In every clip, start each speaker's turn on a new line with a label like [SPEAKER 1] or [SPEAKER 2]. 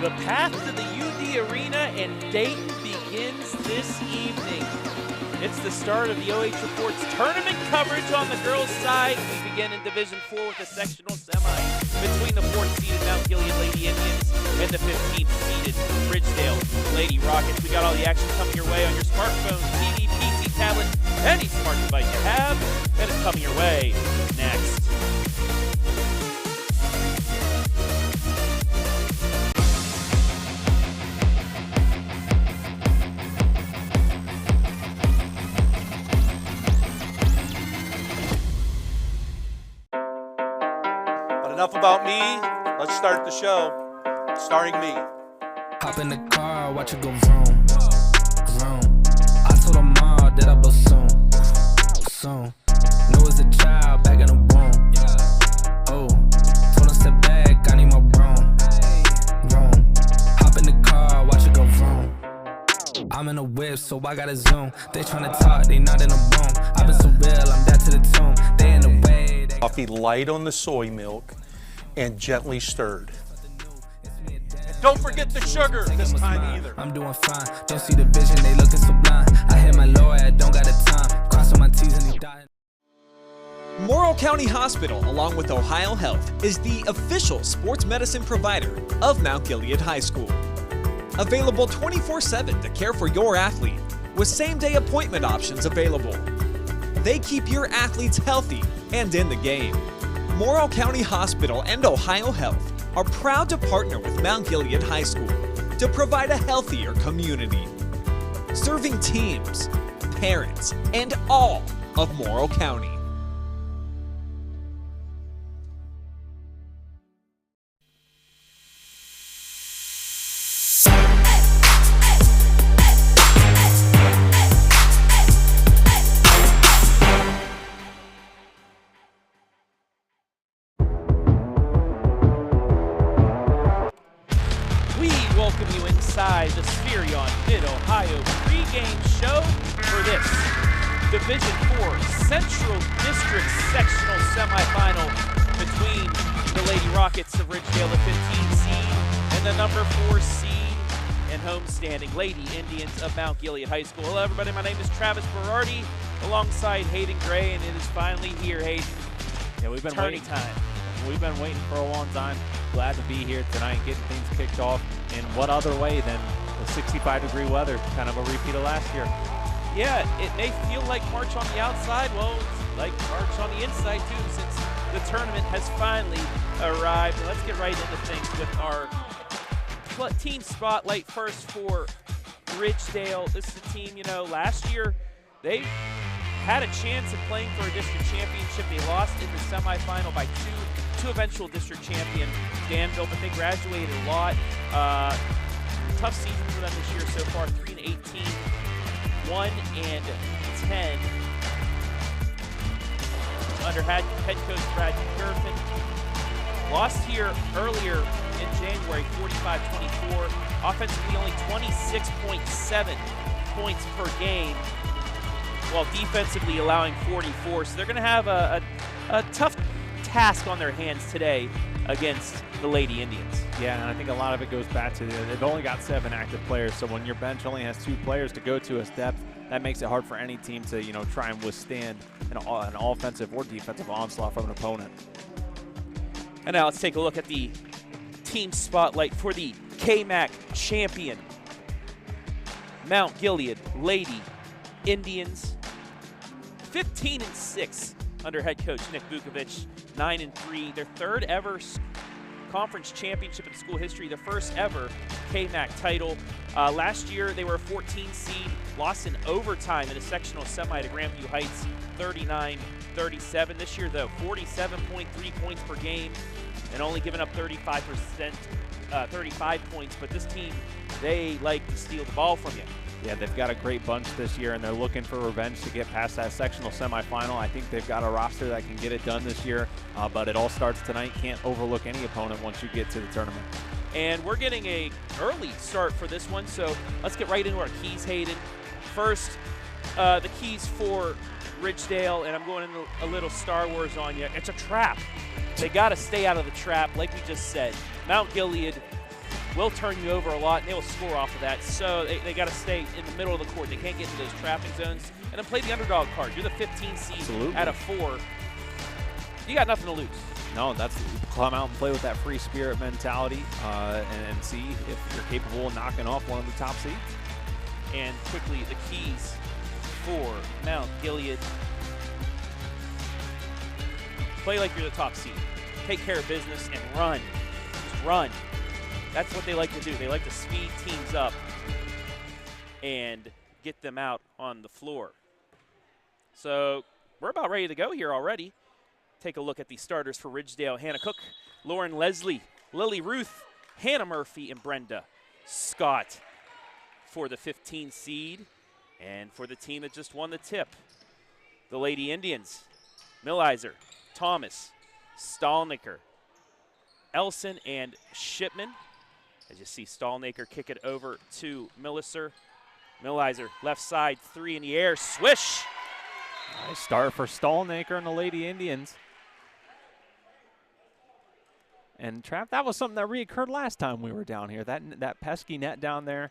[SPEAKER 1] The path to the UD Arena in Dayton begins this evening. It's the start of the OH.REPORT's tournament coverage on the girls' side. We begin in Division 4 with a sectional semi between the 4th-seeded Mount Gilead Lady Indians and the 15th-seeded Ridgedale Lady Rockets. We got all the action coming your way on your smartphone, TV, PC, tablet, any smart device you have, and it's coming your way next.
[SPEAKER 2] Enough about me, let's start the show, starring me.
[SPEAKER 3] Hop in the car, watch it go vroom, vroom. I told her mom that I blow soon. Know as a child, back in the womb. Oh, told her step back, I need my room. Hop in the car, watch it go vroom. I'm in a whip, so I gotta zoom. They tryna talk, they not in a room. I've been so real, I'm down to the tomb. They in the way.
[SPEAKER 2] Coffee light on the soy milk and gently stirred. And don't forget the sugar this time either.
[SPEAKER 3] I'm doing fine. Don't see the vision, they looking so blind. I hit my lawyer, don't got the time. Crossing my T's and he dying.
[SPEAKER 4] Morrow County Hospital, along with Ohio Health, is the official sports medicine provider of Mount Gilead High School. Available 24/7 to care for your athlete, with same-day appointment options available. They keep your athletes healthy and in the game. Morrow County Hospital and Ohio Health are proud to partner with Mount Gilead High School to provide a healthier community, serving teams, parents, and all of Morrow County.
[SPEAKER 1] Welcome you inside the Spherion Mid-Ohio pregame show for this Division 4 Central District Sectional Semifinal between the Lady Rockets of Ridgedale, the 15 seed, and the number 4 seed and homestanding Lady Indians of Mount Gilead High School. Hello everybody, my name is Travis Berardi alongside Hayden Gray, and it is finally here, Hayden.
[SPEAKER 5] Yeah, we've been
[SPEAKER 1] Turning
[SPEAKER 5] waiting.
[SPEAKER 1] time.
[SPEAKER 5] We've been waiting for a long time. Glad to be here tonight, getting things kicked off. In what other way than the 65-degree weather, kind of a repeat of last year.
[SPEAKER 1] Yeah, it may feel like March on the outside. Well, it's like March on the inside too, since the tournament has finally arrived. Let's get right into things with our team spotlight. First for Ridgedale. This is a team, you know, last year they had a chance of playing for a district championship. They lost in the semifinal by two eventual district champion Danville, but they graduated a lot. Tough season for them this year so far, 3-18, 1-10 under head coach Brad Gerfin. Lost here earlier in January, 45-24. Offensively, only 26.7 points per game, while defensively allowing 44. So they're going to have a tough task on their hands today against the Lady Indians.
[SPEAKER 5] Yeah, and I think a lot of it goes back to they've only got 7 active players, so when your bench only has 2 players to go to as depth, that makes it hard for any team to, you know, try and withstand an offensive or defensive onslaught from an opponent.
[SPEAKER 1] And now let's take a look at the team spotlight for the KMAC Champion Mount Gilead Lady Indians. 15-6 under head coach Nick Vukovic, 9-3. Their third ever conference championship in school history, the first ever KMAC title. Last year they were a 14 seed, lost in overtime in a sectional semi to Grandview Heights, 39-37. This year though, 47.3 points per game and only giving up 35 points. But this team, they like to steal the ball from you.
[SPEAKER 5] Yeah, they've got a great bunch this year, and they're looking for revenge to get past that sectional semifinal. I think they've got a roster that can get it done this year, but it all starts tonight. Can't overlook any opponent once you get to the tournament.
[SPEAKER 1] And we're getting an early start for this one, so let's get right into our keys, Hayden. First, the keys for Ridgedale, and I'm going into a little Star Wars on you. It's a trap. They got to stay out of the trap, like we just said. Mount Gilead will turn you over a lot, and they will score off of that. So they got to stay in the middle of the court. They can't get into those trapping zones. And then play the underdog card. You're the 15 seed out of 4. You got nothing to lose.
[SPEAKER 5] No, that's come out and play with that free spirit mentality and see if you're capable of knocking off one of the top seeds.
[SPEAKER 1] And quickly, the keys for Mount Gilead. Play like you're the top seed. Take care of business and run. Just run. That's what they like to do. They like to speed teams up and get them out on the floor. So we're about ready to go here already. Take a look at the starters for Ridgedale. Hannah Cook, Lauren Leslie, Lily Ruth, Hannah Murphy, and Brenda Scott for the 15 seed. And for the team that just won the tip, the Lady Indians, Millizer, Thomas, Stallnaker, Elson, and Shipman. As you see, Stallnaker kick it over to Millizer. Millizer, left side, 3 in the air, swish!
[SPEAKER 5] Nice start for Stallnaker and the Lady Indians. And Trav, that was something that reoccurred last time we were down here. That pesky net down there.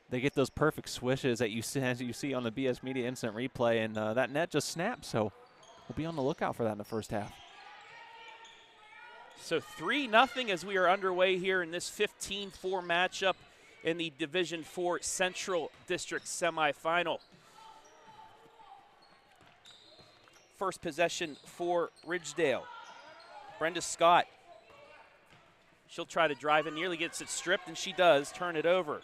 [SPEAKER 5] They get those perfect swishes that you see on the BS Media Instant Replay, and that net just snapped. So we'll be on the lookout for that in the first half.
[SPEAKER 1] So 3-0 as we are underway here in this 15-4 matchup in the Division IV Central District Semifinal. First possession for Ridgedale. Brenda Scott. She'll try to drive in, nearly gets it stripped, and she does turn it over.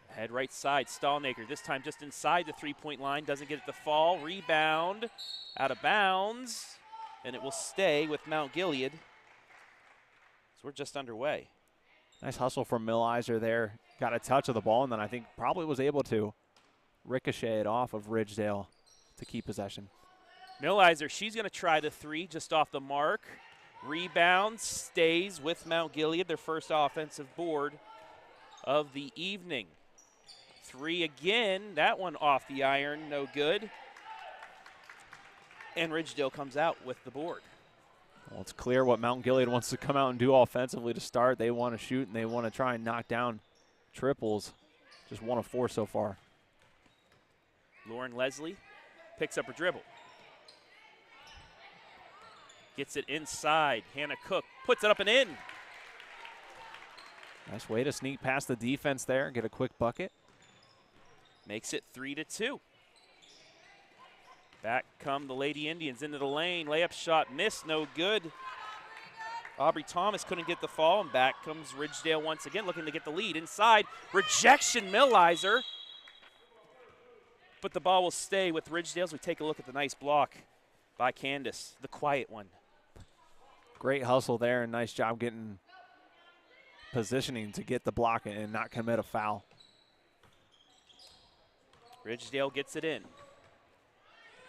[SPEAKER 1] Head right side, Stallnaker, this time just inside the three-point line, doesn't get it to fall. Rebound, out of bounds, and it will stay with Mount Gilead. So we're just underway.
[SPEAKER 5] Nice hustle from Millizer there. Got a touch of the ball, and then I think probably was able to ricochet it off of Ridgedale to keep possession.
[SPEAKER 1] Millizer, she's going to try the 3 just off the mark. Rebound stays with Mount Gilead, their first offensive board of the evening. 3 again, that one off the iron, no good. And Ridgedale comes out with the board.
[SPEAKER 5] Well, it's clear what Mount Gilead wants to come out and do offensively to start. They want to shoot, and they want to try and knock down triples. Just 1 of 4 so far.
[SPEAKER 1] Lauren Leslie picks up her dribble. Gets it inside. Hannah Cook puts it up and in.
[SPEAKER 5] Nice way to sneak past the defense there and get a quick bucket.
[SPEAKER 1] Makes it 3-2. Back come the Lady Indians into the lane. Layup shot missed, no good. Aubrey Thomas couldn't get the fall, and back comes Ridgedale once again looking to get the lead. Inside, rejection, Millizer. But the ball will stay with Ridgedale as we take a look at the nice block by Candace, the quiet one.
[SPEAKER 5] Great hustle there, and nice job getting positioning to get the block and not commit a foul.
[SPEAKER 1] Ridgedale gets it in.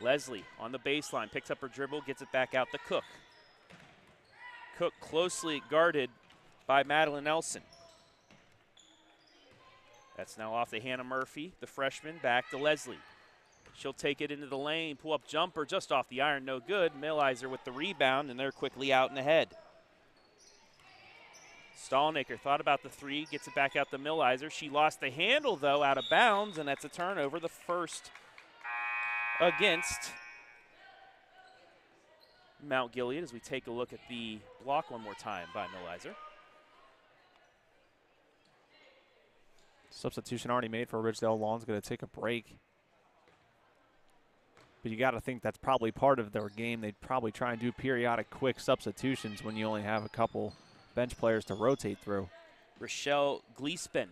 [SPEAKER 1] Leslie on the baseline, picks up her dribble, gets it back out to Cook. Cook closely guarded by Madilyn Elson. That's now off to Hannah Murphy, the freshman, back to Leslie. She'll take it into the lane, pull up jumper just off the iron, no good. Millizer with the rebound, and they're quickly out and ahead. Stallnaker thought about the 3, gets it back out to Millizer. She lost the handle, though, out of bounds, and that's a turnover, the first against Mount Gilead as we take a look at the block one more time by Millizer.
[SPEAKER 5] Substitution already made for Ridgedale. Lawn's going to take a break. But you got to think that's probably part of their game. They'd probably try and do periodic quick substitutions when you only have a couple bench players to rotate through.
[SPEAKER 1] Rochelle Gleespin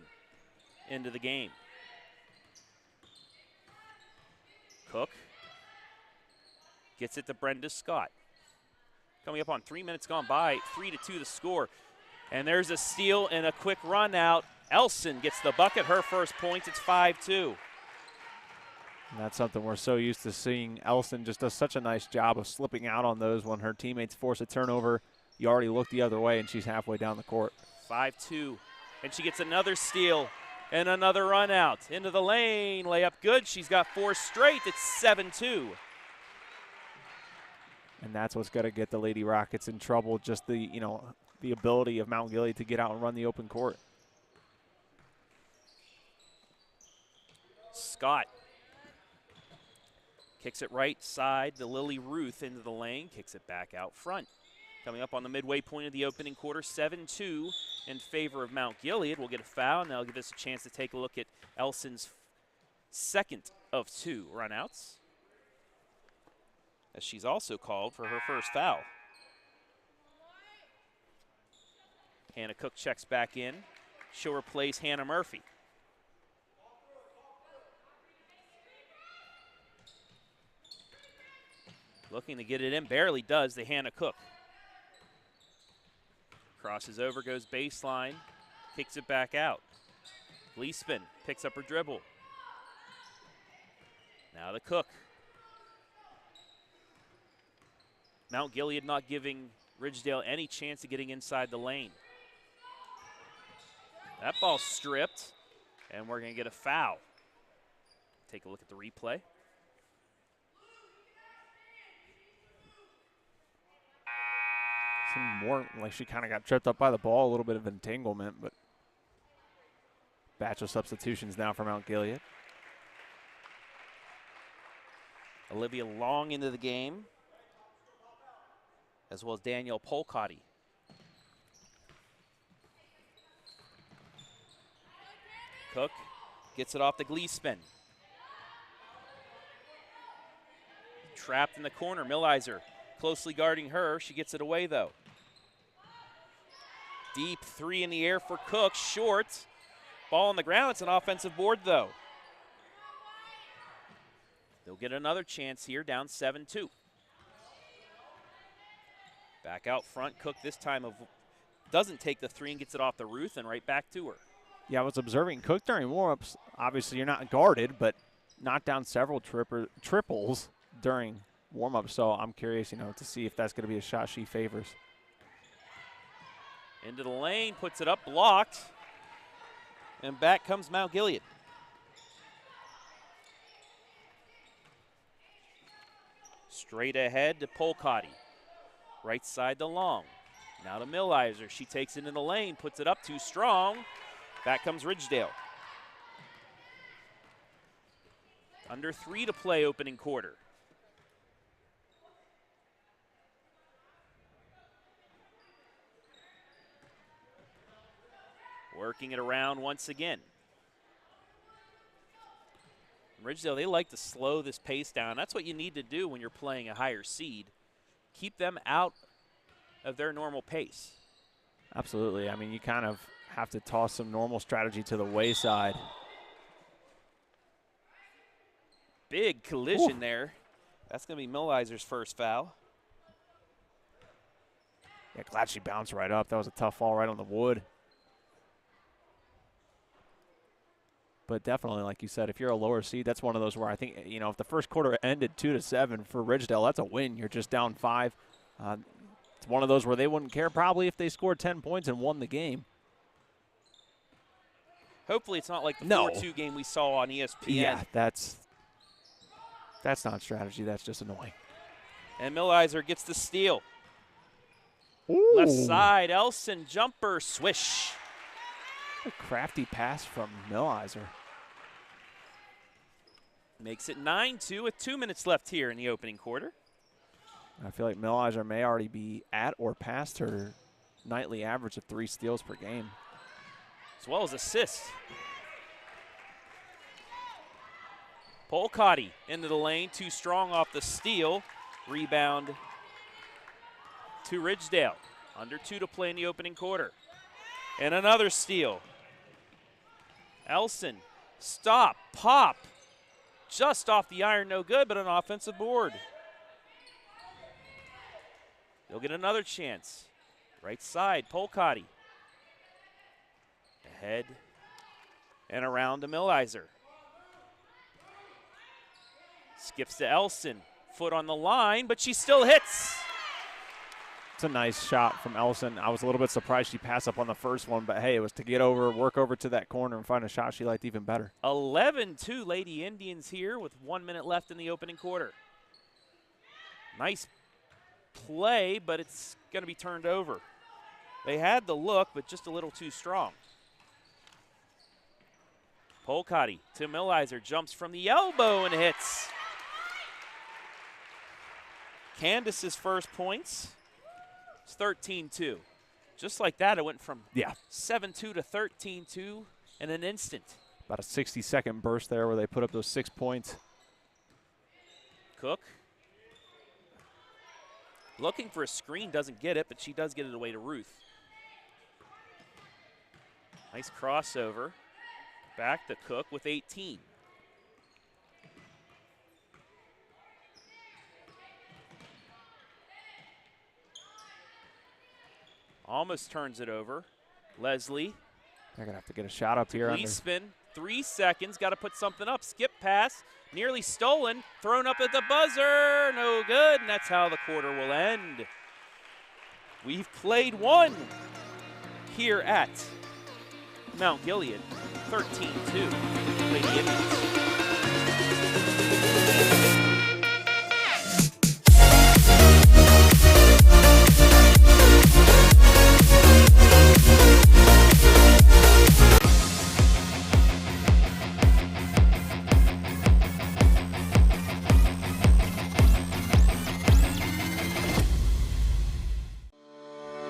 [SPEAKER 1] into the game. Cook gets it to Brenda Scott. Coming up on 3 minutes gone by, 3-2 the score. And there's a steal and a quick run out. Elson gets the bucket, her first points. It's 5-2.
[SPEAKER 5] And that's something we're so used to seeing. Elson just does such a nice job of slipping out on those when her teammates force a turnover. You already look the other way, and she's halfway down the court.
[SPEAKER 1] 5-2. And she gets another steal and another run out. Into the lane, layup good. She's got 4 straight. It's 7-2.
[SPEAKER 5] And that's what's going to get the Lady Rockets in trouble, just the, the ability of Mount Gilead to get out and run the open court.
[SPEAKER 1] Scott kicks it right side to Lily Ruth into the lane, kicks it back out front. Coming up on the midway point of the opening quarter, 7-2 in favor of Mount Gilead. We'll get a foul, and that'll give us a chance to take a look at Elson's second of 2 runouts, as she's also called for her first foul. Hannah Cook checks back in. She'll replace Hannah Murphy. Looking to get it in, barely does, the Hannah Cook. Crosses over, goes baseline, kicks it back out. Gleespin picks up her dribble. Now the Cook. Mount Gilead not giving Ridgedale any chance of getting inside the lane. That ball's stripped, and we're going to get a foul. Take a look at the replay.
[SPEAKER 5] Seemed more like she kind of got tripped up by the ball, a little bit of entanglement, but batch of substitutions now for Mount Gilead.
[SPEAKER 1] Olivia Long into the game, as well as Danielle Polcotti. Cook gets it off the Gleespin. Trapped in the corner, Millizer closely guarding her. She gets it away though. Deep 3 in the air for Cook, short. Ball on the ground, it's an offensive board though. They'll get another chance here, down 7-2. Back out front, Cook this time doesn't take the 3 and gets it off the Ruth and right back to her.
[SPEAKER 5] Yeah, I was observing Cook during warm-ups. Obviously, you're not guarded, but knocked down several triples during warm-ups. So I'm curious, to see if that's going to be a shot she favors.
[SPEAKER 1] Into the lane, puts it up, blocked. And back comes Mount Gilead. Straight ahead to Polcotti. Right side to Long. Now to Millizer. She takes it in the lane, puts it up too strong. Back comes Ridgedale. Under 3 to play opening quarter. Working it around once again. Ridgedale, they like to slow this pace down. That's what you need to do when you're playing a higher seed. Keep them out of their normal pace.
[SPEAKER 5] Absolutely. I mean, you kind of have to toss some normal strategy to the wayside.
[SPEAKER 1] Big collision there. That's going to be Millizer's first foul.
[SPEAKER 5] Yeah, glad she bounced right up. That was a tough fall right on the wood. But definitely, like you said, if you're a lower seed, that's one of those where I think, if the first quarter ended 2-7 for Ridgedale, that's a win. You're just down 5. It's one of those where they wouldn't care probably if they scored 10 points and won the game.
[SPEAKER 1] Hopefully it's not like the 4-2 game we saw on ESPN.
[SPEAKER 5] Yeah, that's not strategy. That's just annoying.
[SPEAKER 1] And Millizer gets the steal.
[SPEAKER 5] Ooh.
[SPEAKER 1] Left side, Elson, jumper, swish.
[SPEAKER 5] A crafty pass from Millizer.
[SPEAKER 1] Makes it 9-2 with 2 minutes left here in the opening quarter.
[SPEAKER 5] I feel like Millizer may already be at or past her nightly average of 3 steals per game.
[SPEAKER 1] As well as assists. Polcotti into the lane, too strong off the steal. Rebound to Ridgedale. Under 2 to play in the opening quarter. And another steal. Elson, stop, pop. Just off the iron, no good, but an offensive board. They'll get another chance. Right side, Polcotti. Ahead and around to Millizer. Skips to Elson. Foot on the line, but she still hits.
[SPEAKER 5] It's a nice shot from Elson. I was a little bit surprised she passed up on the first one, but hey, it was to get over, work over to that corner and find a shot she liked even better.
[SPEAKER 1] 11-2 Lady Indians here with 1 minute left in the opening quarter. Nice play, but it's going to be turned over. They had the look, but just a little too strong. Polcotti to Millizer, jumps from the elbow and hits. Candace's first points. It's 13-2. Just like that, it went from 7-2 to 13-2 in an instant.
[SPEAKER 5] About a 60-second burst there where they put up those 6 points.
[SPEAKER 1] Cook looking for a screen, doesn't get it, but she does get it away to Ruth. Nice crossover. Back to Cook with 18. Almost turns it over. Leslie.
[SPEAKER 5] They're going to have to get a shot up here.
[SPEAKER 1] Lee spin, 3 seconds. Got to put something up. Skip pass. Nearly stolen. Thrown up at the buzzer. No good. And that's how the quarter will end. We've played one here at Mount Gilead. 13-2. Lady Indians.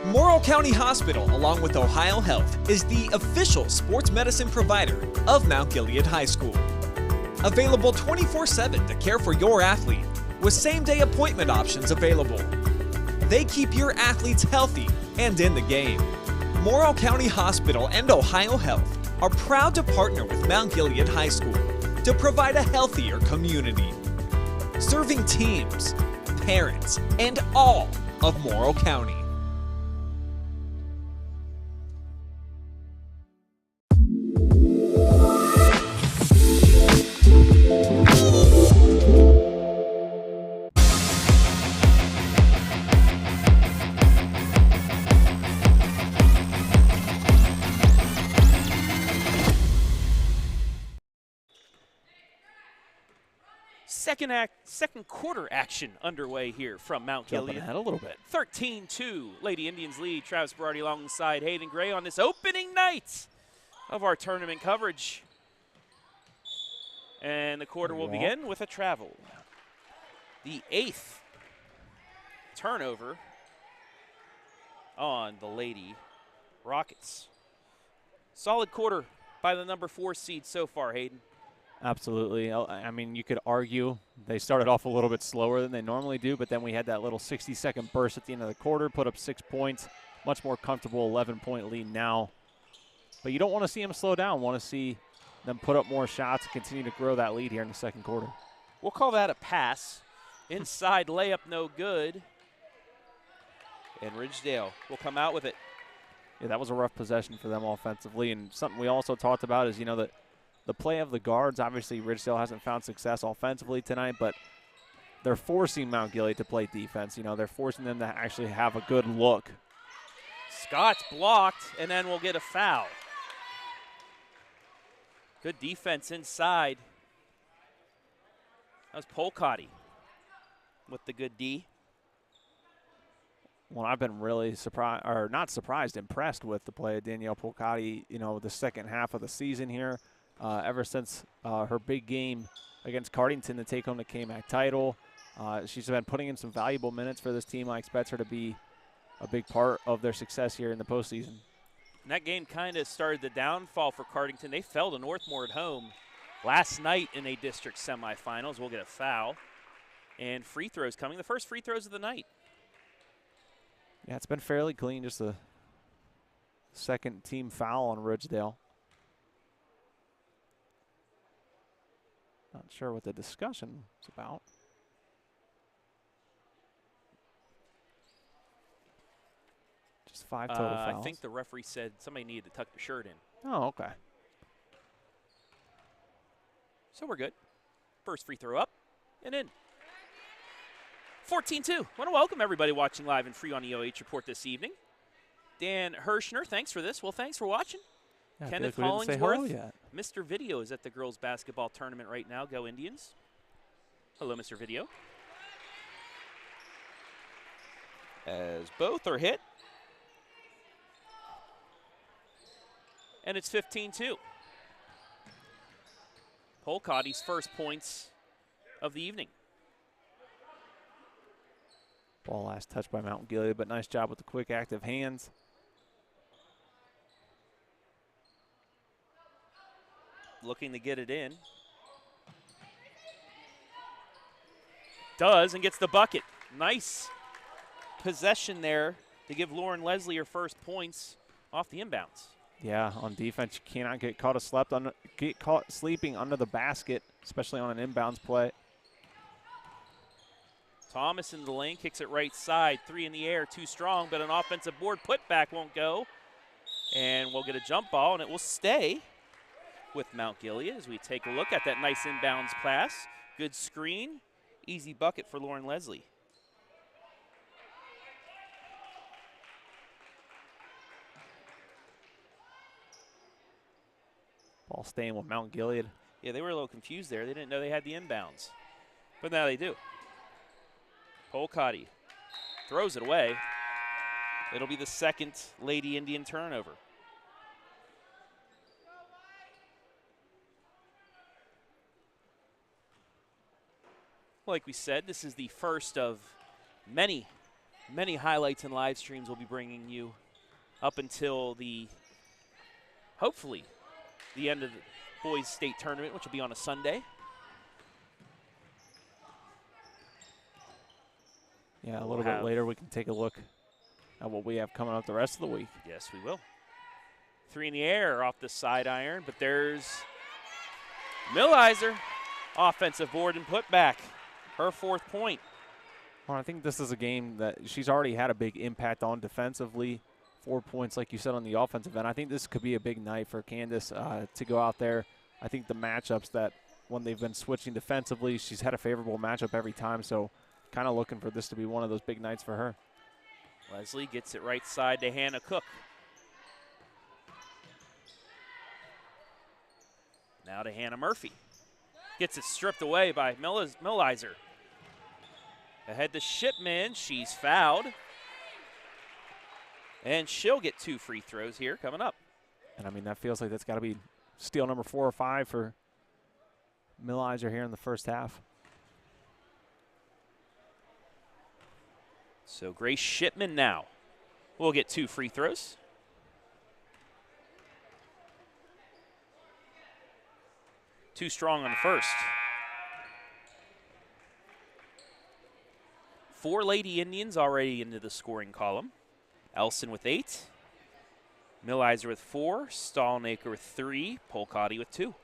[SPEAKER 4] Morrow County Hospital, along with Ohio Health, is the official sports medicine provider of Mount Gilead High School. Available 24/7 to care for your athlete, with same-day appointment options available. They keep your athletes healthy and in the game. Morrow County Hospital and Ohio Health are proud to partner with Mount Gilead High School to provide a healthier community, serving teams, parents, and all of Morrow County.
[SPEAKER 1] Second quarter action underway here from Mount
[SPEAKER 5] Jumping
[SPEAKER 1] Gilead.
[SPEAKER 5] ahead a little bit.
[SPEAKER 1] 13-2, Lady Indians lead. Travis Berardi alongside Hayden Gray on this opening night of our tournament coverage. And the quarter will begin with a travel. The 8th turnover on the Lady Rockets. Solid quarter by the number 4 seed so far, Hayden.
[SPEAKER 5] Absolutely. I mean, you could argue they started off a little bit slower than they normally do, but then we had that little 60-second burst at the end of the quarter, put up 6 points, much more comfortable 11-point lead now. But you don't want to see them slow down. Want to see them put up more shots and continue to grow that lead here in the second quarter.
[SPEAKER 1] We'll call that a pass. Inside layup, no good. And Ridgedale will come out with it.
[SPEAKER 5] Yeah, that was a rough possession for them offensively. And something we also talked about is, you know, that the play of the guards. Obviously, Ridgedale hasn't found success offensively tonight, but they're forcing Mount Gilead to play defense. You know, they're forcing them to actually have a good look.
[SPEAKER 1] Scott's blocked, and then we'll get a foul. Good defense inside. That was Polcotti with the good D.
[SPEAKER 5] Well, I've been really surprised, or not surprised, impressed with the play of Danielle Polcotti, you know, the second half of the season here. Ever since her big game against Cardington to take home the KMAC title. She's been putting in some valuable minutes for this team. I expect her to be a big part of their success here in the postseason.
[SPEAKER 1] And that game kind of started the downfall for Cardington. They fell to Northmore at home last night in a district semifinals. We'll get a foul. And free throws coming. The first free throws of the night.
[SPEAKER 5] Yeah, it's been fairly clean. Just a second team foul on Ridgedale. Not sure what the discussion is about. Just 5 total fouls.
[SPEAKER 1] I think the referee said somebody needed to tuck their shirt in.
[SPEAKER 5] Oh, okay.
[SPEAKER 1] So we're good. First free throw up and in. 14-2. I want to welcome everybody watching live and free on the OH Report this evening. Dan Hirschner, thanks for this. Well, thanks for watching.
[SPEAKER 5] Yeah,
[SPEAKER 1] Kenneth
[SPEAKER 5] like
[SPEAKER 1] Hollingsworth, Mr. Video is at the girls basketball tournament right now. Go Indians. Hello, Mr. Video. as both are hit. And it's 15-2. Polcotty's first points of the evening.
[SPEAKER 5] Ball last touched by Mount Gilead, but nice job with the quick, active hands.
[SPEAKER 1] Looking to get it in. Does, and gets the bucket. Nice possession there to give Lauren Leslie her first points off the inbounds.
[SPEAKER 5] Yeah, on defense, you cannot get caught sleeping under the basket, especially on an inbounds play.
[SPEAKER 1] Thomas in the lane, kicks it right side. 3 in the air, too strong, but an offensive board putback won't go. And we'll get a jump ball, and it will stay with Mount Gilead as we take a look at that nice inbounds pass. Good screen, easy bucket for Lauren Leslie.
[SPEAKER 5] Ball staying with Mount Gilead.
[SPEAKER 1] Yeah, they were a little confused there. They didn't know they had the inbounds, but now they do. Polcotty throws it away. It'll be the second Lady Indian turnover. Like we said, this is the first of many, many highlights and live streams we'll be bringing you up until hopefully, the end of the boys state tournament, which will be on a Sunday.
[SPEAKER 5] Yeah, a little bit later we can take a look at what we have coming up the rest of the week.
[SPEAKER 1] Yes, we will. 3 in the air off the side iron, but there's Millizer. Offensive board and put back. Her 4th point.
[SPEAKER 5] Well, I think this is a game that she's already had a big impact on defensively. 4 points, like you said, on the offensive end. I think this could be a big night for Candace to go out there. I think the matchups that when they've been switching defensively, she's had a favorable matchup every time, so kind of looking for this to be one of those big nights for her.
[SPEAKER 1] Leslie gets it right side to Hannah Cook. Now to Hannah Murphy. Gets it stripped away by Millizer. Ahead to Shipman. She's fouled. And she'll get 2 free throws here coming up.
[SPEAKER 5] And, I mean, that feels like that's got to be steal number 4 or 5 for Millizer here in the first half.
[SPEAKER 1] So Grace Shipman now will get 2 free throws. Too strong on the first. 4 Lady Indians already into the scoring column. Elson with 8. Millizer with 4. Stallnaker with 3. Polcotty with 2.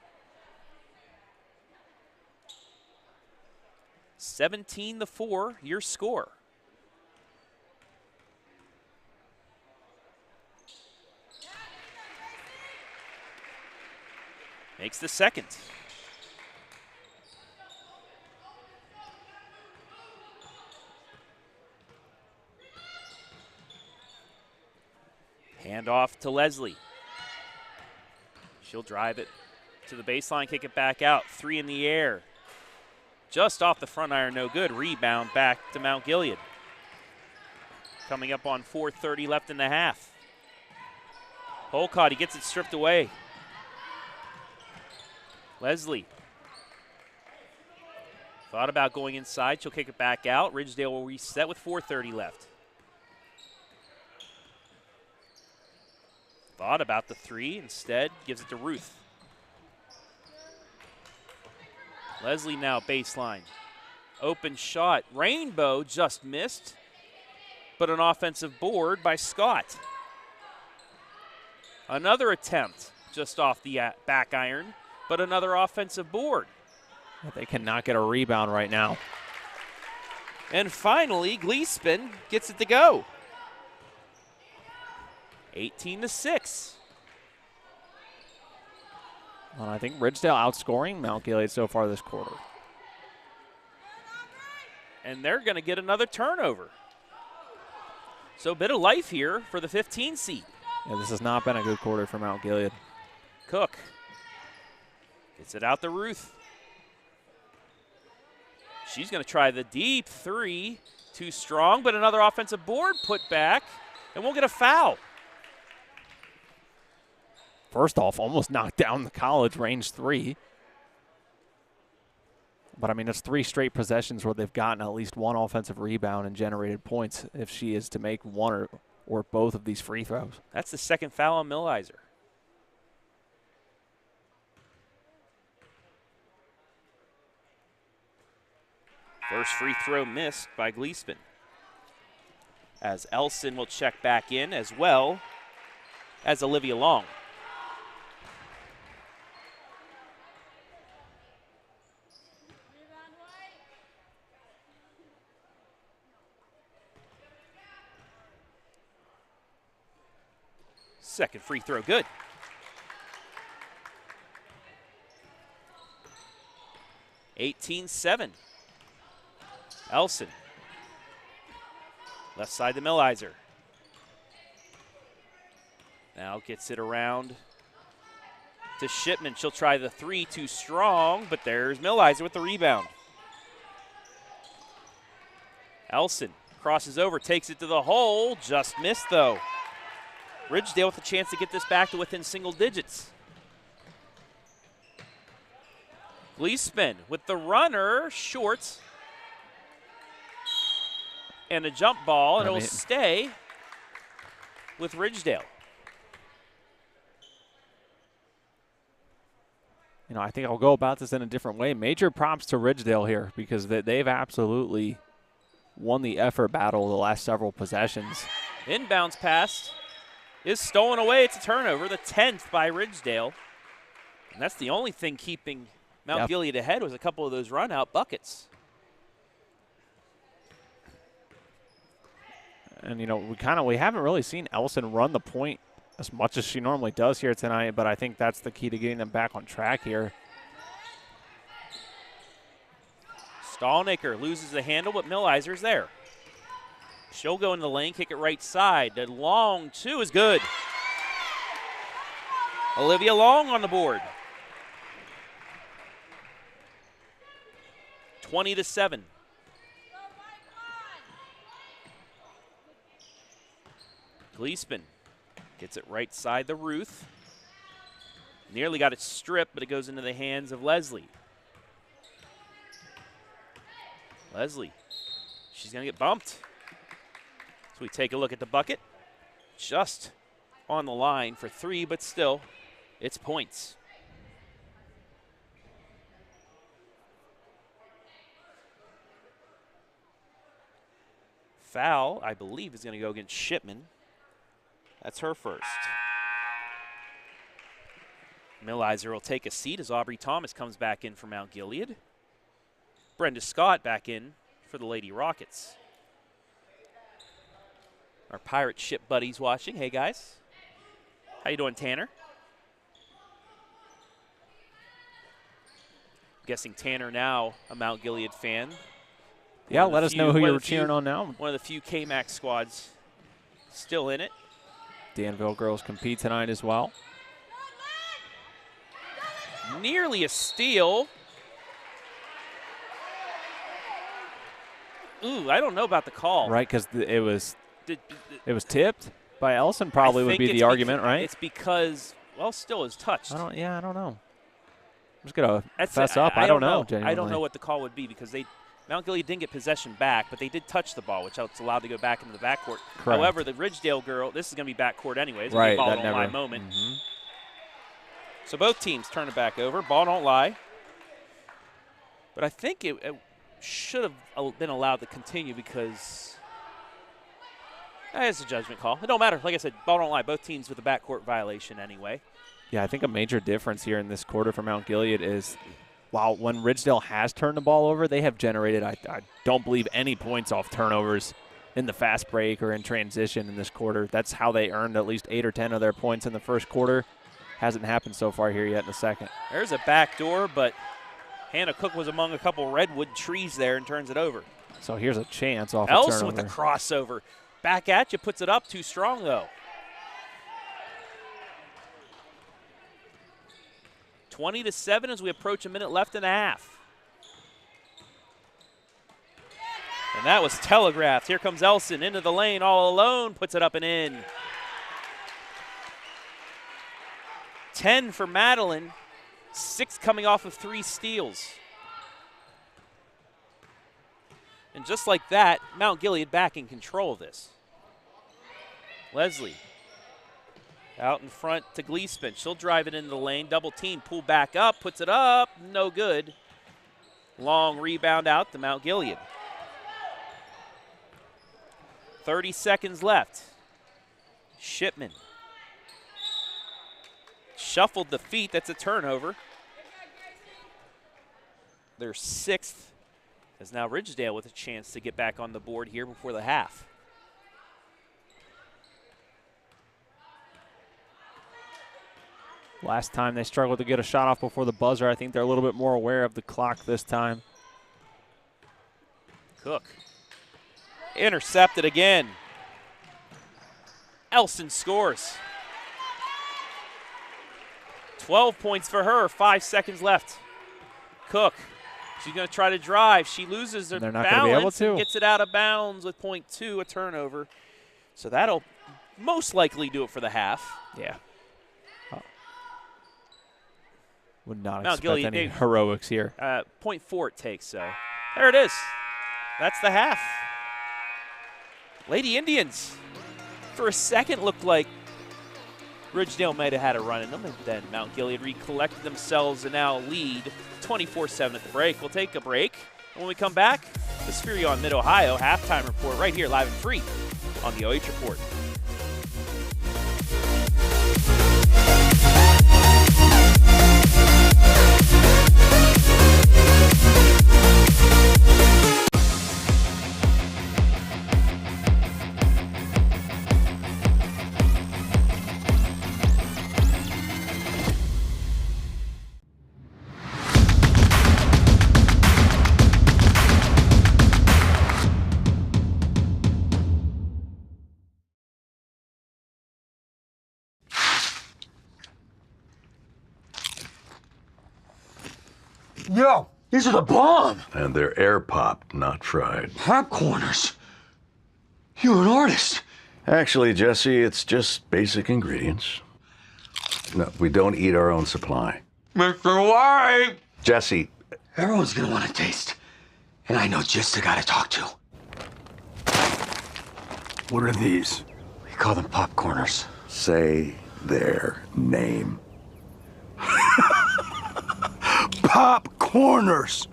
[SPEAKER 1] 17-4, your score. Makes the second. Hand off to Leslie. She'll drive it to the baseline, kick it back out. 3 in the air. Just off the front iron, no good. Rebound back to Mount Gilead. Coming up on 4:30 left in the half. Polcotty gets it stripped away. Leslie. Thought about going inside. She'll kick it back out. Ridgedale will reset with 4:30 left. Thought about the 3. Instead, gives it to Ruth. Leslie now baseline. Open shot. Rainbow just missed, but an offensive board by Scott. Another attempt just off the back iron, but another offensive board.
[SPEAKER 5] They cannot get a rebound right now.
[SPEAKER 1] And finally, Gleespin gets it to go. 18-6.
[SPEAKER 5] Well, I think Ridgedale outscoring Mount Gilead so far this quarter.
[SPEAKER 1] And they're going to get another turnover. So a bit of life here for the 15 seed.
[SPEAKER 5] Yeah, this has not been a good quarter for Mount Gilead.
[SPEAKER 1] Cook gets it out to Ruth. She's going to try the deep 3. Too strong, but another offensive board put back, and we'll get a foul.
[SPEAKER 5] First off, almost knocked down the college range 3. But, I mean, it's 3 straight possessions where they've gotten at least 1 offensive rebound and generated points if she is to make 1 or both of these free throws.
[SPEAKER 1] That's the second foul on Millizer. First free throw missed by Gleespin. As Elson will check back in as well as Olivia Long. Second free throw, good. (18-7). Elson. Left side to Millizer. Now gets it around to Shipman. She'll try the 3, too strong, but there's Millizer with the rebound. Elson crosses over, takes it to the hole, just missed though. Ridgedale with a chance to get this back to within single digits. Gleespin with the runner, short. And a jump ball, and it'll stay with Ridgedale.
[SPEAKER 5] You know, I think I'll go about this in a different way. Major props to Ridgedale here because they've absolutely won the effort battle the last several possessions.
[SPEAKER 1] Inbounds pass is stolen away. It's a turnover, the 10th by Ridgedale. And that's the only thing keeping Mount Gilead ahead was a couple of those run-out buckets.
[SPEAKER 5] And, you know, we haven't really seen Elson run the point as much as she normally does here tonight, but I think that's the key to getting them back on track here.
[SPEAKER 1] Stallnaker loses the handle, but Millizer's there. She'll go into the lane, kick it right side. The long 2 is good. Olivia Long on the board. 20-7. Gleespin gets it right side to Ruth. Nearly got it stripped, but it goes into the hands of Leslie. Leslie, she's going to get bumped. So we take a look at the bucket. Just on the line for 3, but still, it's points. Foul, I believe, is going to go against Shipman. That's her first. Millizer will take a seat as Aubrey Thomas comes back in for Mount Gilead. Brenda Scott back in for the Lady Rockets. Our pirate ship buddies watching. Hey, guys. How you doing, Tanner? Guessing Tanner now a Mount Gilead fan.
[SPEAKER 5] Yeah, let us know who you're cheering on now.
[SPEAKER 1] One of the few KMAC squads still in it.
[SPEAKER 5] Danville girls compete tonight as well.
[SPEAKER 1] Nearly a steal. Ooh, I don't know about the call.
[SPEAKER 5] Right, because it was tipped by Elson probably would be the argument, right?
[SPEAKER 1] It's because, well, still is touched.
[SPEAKER 5] I don't know. I'm just going to fess up. I don't know, genuinely.
[SPEAKER 1] I don't know what the call would be because Mount Gilead didn't get possession back, but they did touch the ball, which it's allowed to go back into the backcourt.
[SPEAKER 5] Correct.
[SPEAKER 1] However, the Ridgedale girl, this is going to be backcourt anyways.
[SPEAKER 5] Right,
[SPEAKER 1] ball
[SPEAKER 5] that
[SPEAKER 1] don't
[SPEAKER 5] never.
[SPEAKER 1] lie moment. So both teams turn it back over. Ball don't lie. But I think it should have been allowed to continue because it's a judgment call. It don't matter. Like I said, ball don't lie. Both teams with a backcourt violation anyway.
[SPEAKER 5] Yeah, I think a major difference here in this quarter for Mount Gilead is while when Ridgedale has turned the ball over, they have generated, I don't believe, any points off turnovers in the fast break or in transition in this quarter. That's how they earned at least 8 or 10 of their points in the first quarter. Hasn't happened so far here yet in the second.
[SPEAKER 1] There's a back door, but Hannah Cook was among a couple redwood trees there and turns it over.
[SPEAKER 5] So here's a chance off
[SPEAKER 1] Elson
[SPEAKER 5] a
[SPEAKER 1] with the
[SPEAKER 5] turnover.
[SPEAKER 1] crossover. Back at you, puts it up. Too strong, though. 20-7 as we approach a minute left and a half. And that was telegraphed. Here comes Elson into the lane all alone, puts it up and in. 10 for Madilyn, 6 coming off of 3 steals. And just like that, Mount Gilead back in control of this. Leslie out in front to Gleespin. She'll drive it into the lane, double team, pull back up, puts it up, no good. Long rebound out to Mount Gilead. 30 seconds left. Shipman shuffled the feet, that's a turnover. Their 6th is now Ridgedale with a chance to get back on the board here before the half.
[SPEAKER 5] Last time they struggled to get a shot off before the buzzer. I think they're a little bit more aware of the clock this time.
[SPEAKER 1] Cook intercepted again. Elson scores. 12 points for her, 5 seconds left. Cook, she's going to try to drive. She loses her balance and gets it out of bounds with .2, a turnover. So that'll most likely do it for the half.
[SPEAKER 5] Yeah. Would not
[SPEAKER 1] Mount
[SPEAKER 5] expect
[SPEAKER 1] Gilead,
[SPEAKER 5] any heroics here.
[SPEAKER 1] .4 it takes, so there it is. That's the half. Lady Indians, for a second, looked like Ridgedale might have had a run in them, and then Mount Gilead recollected themselves and now lead 24-7 at the break. We'll take a break. And when we come back, the Spherion Mid-Ohio halftime report right here, live and free on the OH Report.
[SPEAKER 6] Yo, these are the bomb.
[SPEAKER 7] And they're air popped, not fried.
[SPEAKER 6] Popcorners. You're an artist.
[SPEAKER 7] Actually, Jesse, it's just basic ingredients. No, we don't eat our own supply.
[SPEAKER 6] Mr. White.
[SPEAKER 7] Jesse.
[SPEAKER 6] Everyone's gonna want to taste. And I know just the guy to talk to.
[SPEAKER 7] What are these?
[SPEAKER 6] We call them popcorners.
[SPEAKER 7] Say their name. Popcorners.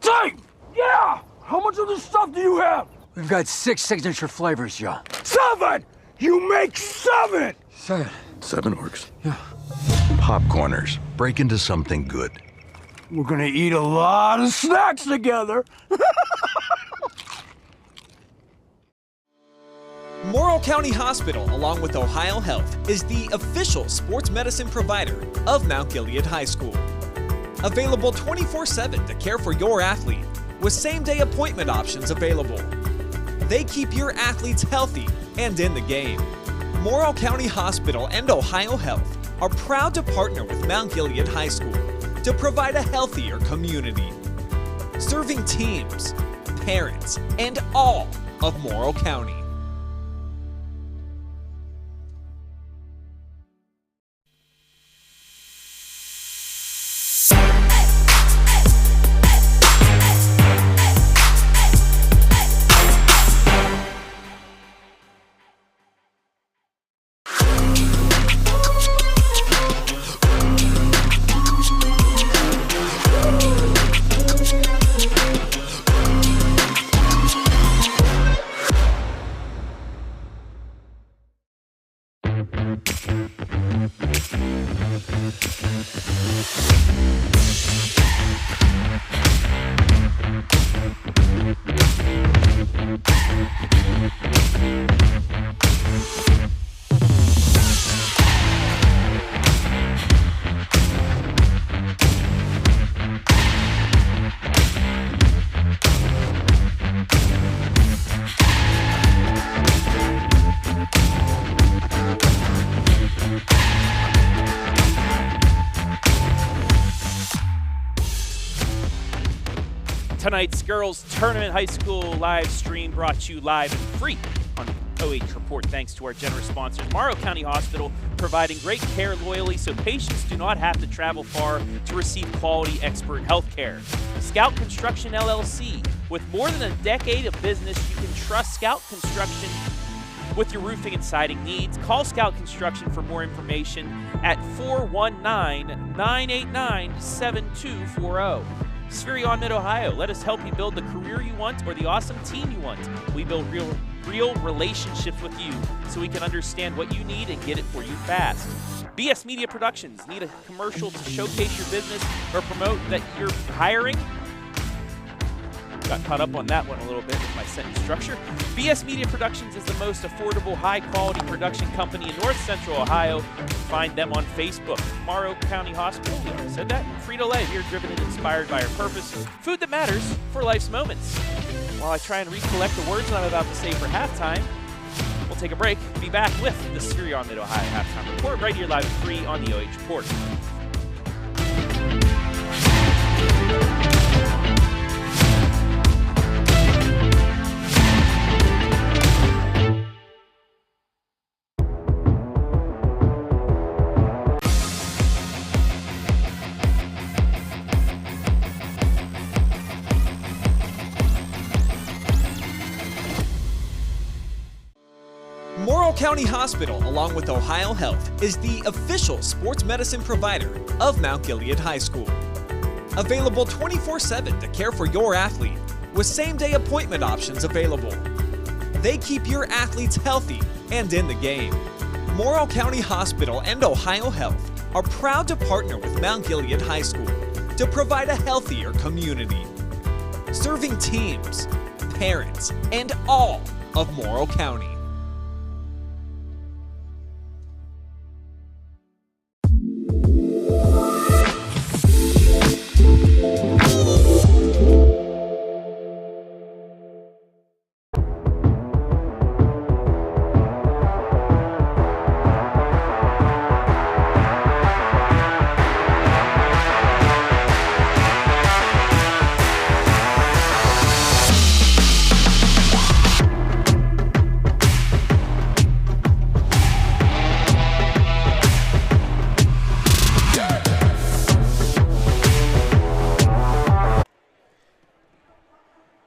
[SPEAKER 6] Take! Yeah! How much of this stuff do you have? We've got 6 signature flavors, Joe.
[SPEAKER 7] 7! You make 7!
[SPEAKER 6] 7.
[SPEAKER 7] 7 works.
[SPEAKER 6] Yeah.
[SPEAKER 7] Popcorners. Break into something good.
[SPEAKER 6] We're gonna eat a lot of snacks together.
[SPEAKER 4] Morrow County Hospital, along with Ohio Health, is the official sports medicine provider of Mount Gilead High School. Available 24/7 to care for your athlete, with same-day appointment options available. They keep your athletes healthy and in the game. Morrow County Hospital and Ohio Health are proud to partner with Mount Gilead High School to provide a healthier community, serving teams, parents, and all of Morrow County.
[SPEAKER 1] Tonight's girls tournament high school live stream brought to you live and free on OH.REPORT thanks to our generous sponsors, Morrow County Hospital, providing great care loyally so patients do not have to travel far to receive quality expert health care. Scout Construction LLC, with more than a decade of business, you can trust Scout Construction with your roofing and siding needs. Call Scout Construction for more information at 419-989-7240. Spherion Mid-Ohio, let us help you build the career you want or the awesome team you want. We build real relationships with you so we can understand what you need and get it for you fast. BS Media Productions, need a commercial to showcase your business or promote that you're hiring? Got caught up on that one a little bit with my sentence structure. BS Media Productions is the most affordable, high-quality production company in North Central Ohio. Find them on Facebook. Morrow County Hospital, we already said that. Frito Lay, here driven and inspired by our purpose. Food that matters for life's moments. While I try and recollect the words that I'm about to say for halftime, we'll take a break. Be back with the Spherion Mid-Ohio halftime report right here live and free on the OH.REPORT.
[SPEAKER 4] Morrow County Hospital, along with Ohio Health, is the official sports medicine provider of Mount Gilead High School. Available 24/7 to care for your athlete, with same-day appointment options available. They keep your athletes healthy and in the game. Morrow County Hospital and Ohio Health are proud to partner with Mount Gilead High School to provide a healthier community, serving teams, parents, and all of Morrow County.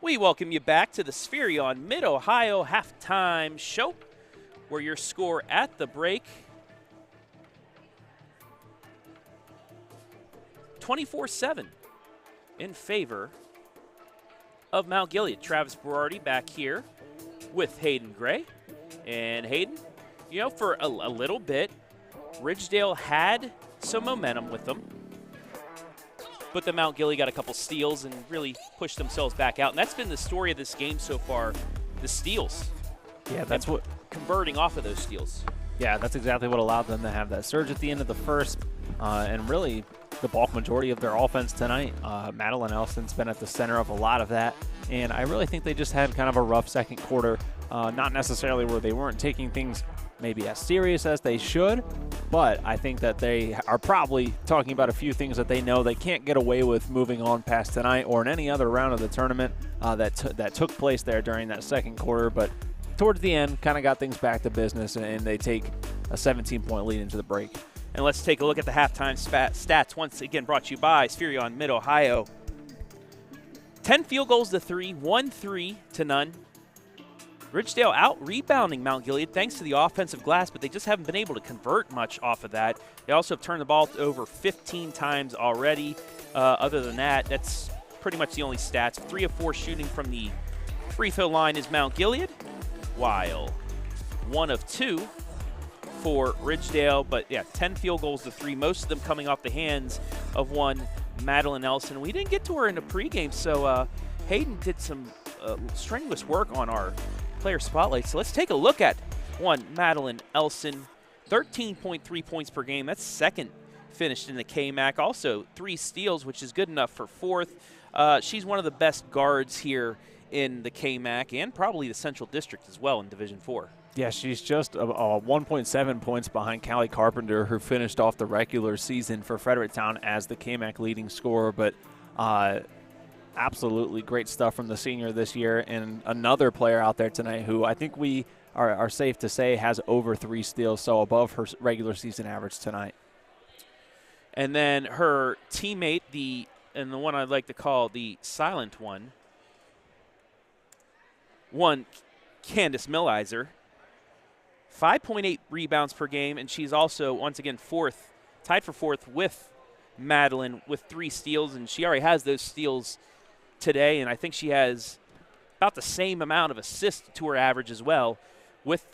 [SPEAKER 1] We welcome you back to the Spherion Mid-Ohio halftime show, where your score at the break, 24-7 in favor of Mount Gilead. Travis Berardi back here with Hayden Gray. And Hayden, you know, for a little bit, Ridgedale had some momentum with them. But the Mount Gilead got a couple steals and really pushed themselves back out. And that's been the story of this game so far, the steals.
[SPEAKER 5] Yeah, that's what
[SPEAKER 1] converting off of those steals.
[SPEAKER 5] Yeah, that's exactly what allowed them to have that surge at the end of the first, and really the bulk majority of their offense tonight. Madilyn Elson's been at the center of a lot of that, and I really think they just had kind of a rough second quarter. Not necessarily where they weren't taking things maybe as serious as they should, but I think that they are probably talking about a few things that they know they can't get away with moving on past tonight or in any other round of the tournament that took place there during that second quarter. But towards the end, kind of got things back to business, and they take a 17-point lead into the break.
[SPEAKER 1] And let's take a look at the halftime stats, once again brought to you by Spherion Mid-Ohio. 10 field goals to 3, 1 3 to none. Ridgedale out-rebounding Mount Gilead thanks to the offensive glass, but they just haven't been able to convert much off of that. They also have turned the ball over 15 times already. Other than that, that's pretty much the only stats. 3 of 4 shooting from the free throw line is Mount Gilead, while 1 of 2 for Ridgedale. But, yeah, 10 field goals to 3, most of them coming off the hands of one Madilyn Elson. We didn't get to her in the pregame, so Hayden did some strenuous work on our player spotlight. So let's take a look at one Madilyn Elson, 13.3 points per game. That's second finished in the KMAC. Also 3 steals, which is good enough for 4th. She's one of the best guards here in the KMAC and probably the Central District as well in Division 4.
[SPEAKER 5] Yeah, she's just 1.7 points behind Callie Carpenter, who finished off the regular season for Fredericktown as the KMAC leading scorer. But absolutely great stuff from the senior this year, and another player out there tonight who I think we are safe to say has over 3 steals, so above her regular season average tonight.
[SPEAKER 1] And then her teammate, the one I'd like to call the silent one, Candace Millizer, 5.8 rebounds per game, and she's also, once again, tied for fourth with Madilyn with 3 steals, and she already has those steals today, and I think she has about the same amount of assists to her average as well with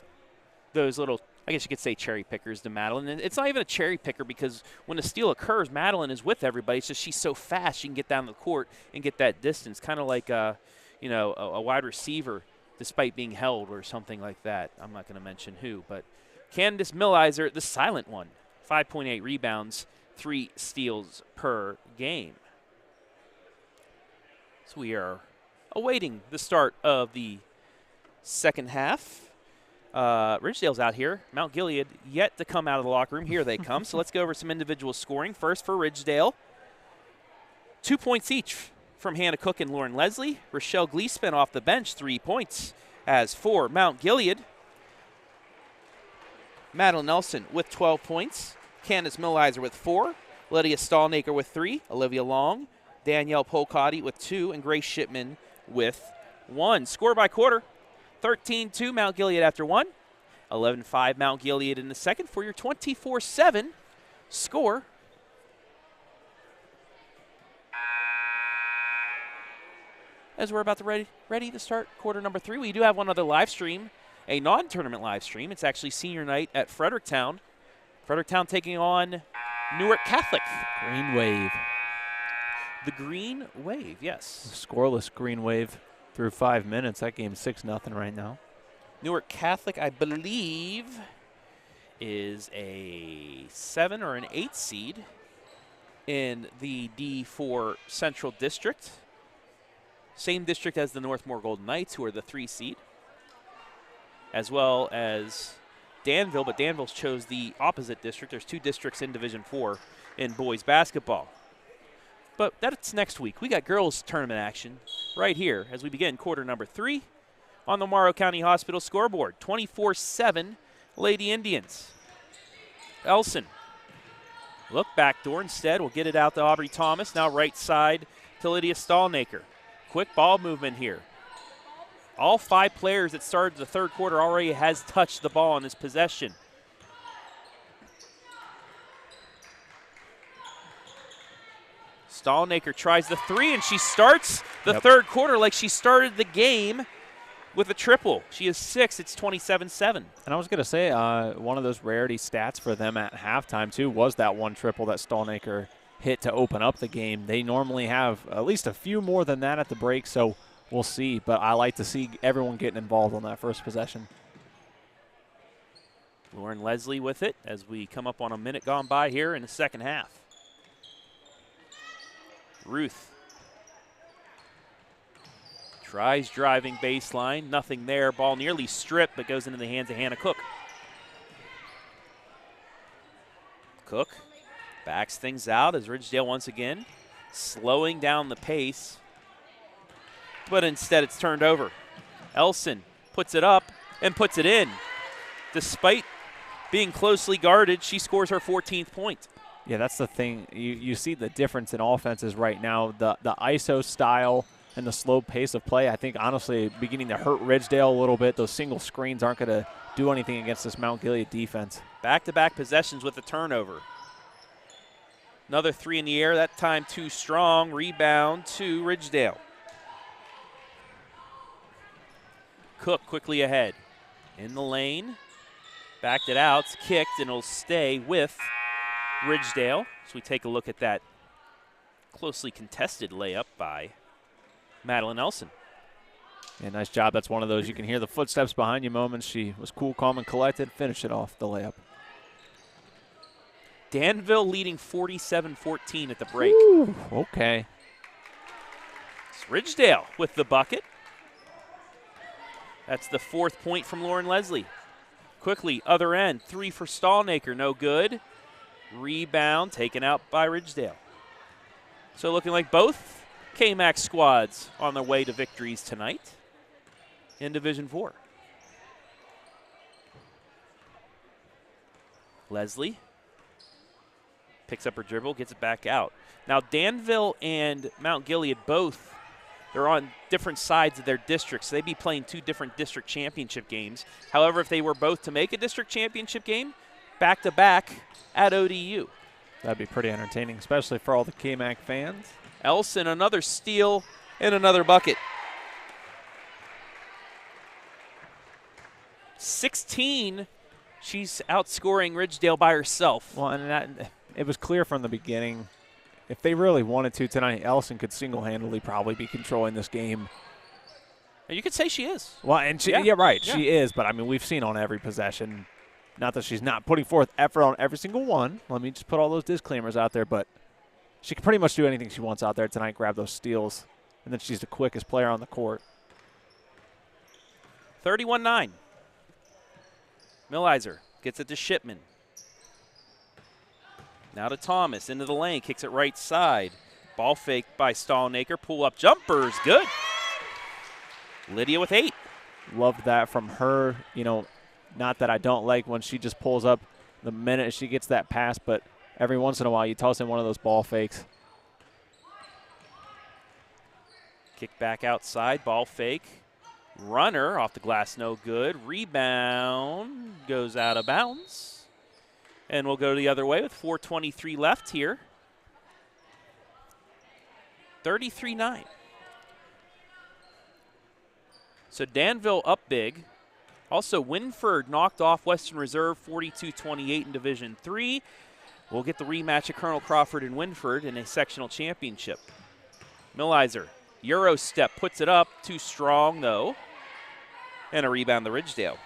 [SPEAKER 1] those little, I guess you could say, cherry pickers to Madilyn. And it's not even a cherry picker because when a steal occurs, Madilyn is with everybody. It's just she's so fast she can get down the court and get that distance, kind of like a wide receiver despite being held or something like that. I'm not going to mention who, but Candace Millizer, the silent one, 5.8 rebounds, 3 steals per game. So we are awaiting the start of the second half. Ridgedale's out here. Mount Gilead yet to come out of the locker room. Here they come. So let's go over some individual scoring. First for Ridgedale, 2 points each from Hannah Cook and Lauren Leslie. Rochelle Gleespin off the bench, 3 points. As for Mount Gilead, Madilyn Elson with 12 points. Candace Millizer with 4. Lydia Stallnaker with 3. Olivia Long, Danielle Polcotti with 2. And Grace Shipman with 1. Score by quarter. 13-2 Mount Gilead after 1. 11-5 Mount Gilead in the second for your 24-7 score. As we're about to ready to start quarter number 3, we do have one other live stream, a non-tournament live stream. It's actually senior night at Fredericktown. Fredericktown taking on Newark Catholic.
[SPEAKER 5] Green Wave.
[SPEAKER 1] The Green Wave, yes.
[SPEAKER 5] Scoreless Green Wave through 5 minutes. That game's 6-0 right now.
[SPEAKER 1] Newark Catholic, I believe, is a 7 or an 8 seed in the D4 Central District. Same district as the Northmore Golden Knights, who are the 3 seed, as well as Danville, but Danville chose the opposite district. There's 2 districts in Division 4 in boys basketball. But that's next week. We got girls tournament action right here as we begin quarter number 3 on the Morrow County Hospital scoreboard. 24-7 Lady Indians. Elson, look backdoor instead. We'll get it out to Aubrey Thomas. Now right side to Lydia Stallnaker. Quick ball movement here. All 5 players that started the third quarter already has touched the ball in this possession. Stallnaker tries the 3, and she starts the third quarter like she started the game with a triple. She is 6. It's 27-7.
[SPEAKER 5] And I was going to say, one of those rarity stats for them at halftime, too, was that one triple that Stallnaker hit to open up the game. They normally have at least a few more than that at the break, so we'll see. But I like to see everyone getting involved on that first possession.
[SPEAKER 1] Lauren Leslie with it as we come up on a minute gone by here in the second half. Ruth tries driving baseline. Nothing there. Ball nearly stripped, but goes into the hands of Hannah Cook. Cook backs things out as Ridgedale once again slowing down the pace, but instead it's turned over. Elson puts it up and puts it in. Despite being closely guarded, she scores her 14th point.
[SPEAKER 5] Yeah, that's the thing. You see the difference in offenses right now. The ISO style and the slow pace of play, I think, honestly, beginning to hurt Ridgedale a little bit. Those single screens aren't going to do anything against this Mount Gilead defense.
[SPEAKER 1] Back-to-back possessions with a turnover. Another 3 in the air, that time too strong. Rebound to Ridgedale. Cook quickly ahead. In the lane. Backed it out. It's kicked, and it'll stay with Ridgedale. So we take a look at that closely contested layup by Madilyn Elson.
[SPEAKER 5] Yeah, nice job. That's one of those you can hear the footsteps behind you moments. She was cool, calm, and collected. Finished it off the layup.
[SPEAKER 1] Danville leading 47-14 at the break.
[SPEAKER 5] Ooh, okay.
[SPEAKER 1] It's Ridgedale with the bucket. That's the 4th point from Lauren Leslie. Quickly, other end, 3 for Stallnaker, no good. Rebound taken out by Ridgedale. So looking like both KMAC squads on their way to victories tonight in Division 4. Leslie picks up her dribble, gets it back out. Now, Danville and Mount Gilead both, they're on different sides of their districts. So they'd be playing 2 different district championship games. However, if they were both to make a district championship game, back-to-back at ODU.
[SPEAKER 5] That'd be pretty entertaining, especially for all the KMAC fans.
[SPEAKER 1] Elson, another steal and another bucket. 16, she's outscoring Ridgedale by herself.
[SPEAKER 5] Well, and it was clear from the beginning, if they really wanted to tonight, Elson could single-handedly probably be controlling this game.
[SPEAKER 1] You could say she is.
[SPEAKER 5] Well, and yeah, right, she is. But, I mean, we've seen on every possession, not that she's not putting forth effort on every single one. Let me just put all those disclaimers out there. But she can pretty much do anything she wants out there tonight, grab those steals. And then she's the quickest player on the court.
[SPEAKER 1] 31-9. Millizer gets it to Shipman. Now to Thomas, into the lane, kicks it right side. Ball fake by Stallnaker, pull-up jumpers, good. Lydia with 8.
[SPEAKER 5] Loved that from her. You know, not that I don't like when she just pulls up the minute she gets that pass, but every once in a while you toss in one of those ball fakes.
[SPEAKER 1] Kick back outside, ball fake. Runner off the glass, no good. Rebound goes out of bounds. And we'll go the other way with 4:23 left here. 33-9. So Danville up big. Also, Winford knocked off Western Reserve 42-28 in Division 3. We'll get the rematch of Colonel Crawford and Winford in a sectional championship. Millizer, Euro step, puts it up. Too strong, though. And a rebound to Ridgedale.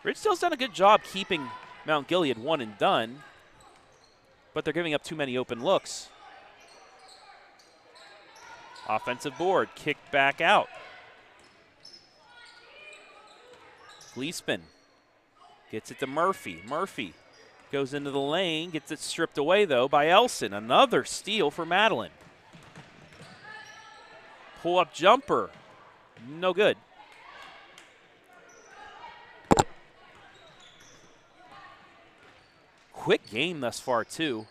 [SPEAKER 1] Ridgedale's done a good job keeping Mount Gilead one and done, but they're giving up too many open looks. Offensive board, kicked back out. Gleespin gets it to Murphy. Murphy goes into the lane, gets it stripped away, though, by Elson. Another steal for Madilyn. Pull-up jumper, no good. Quick game thus far, too.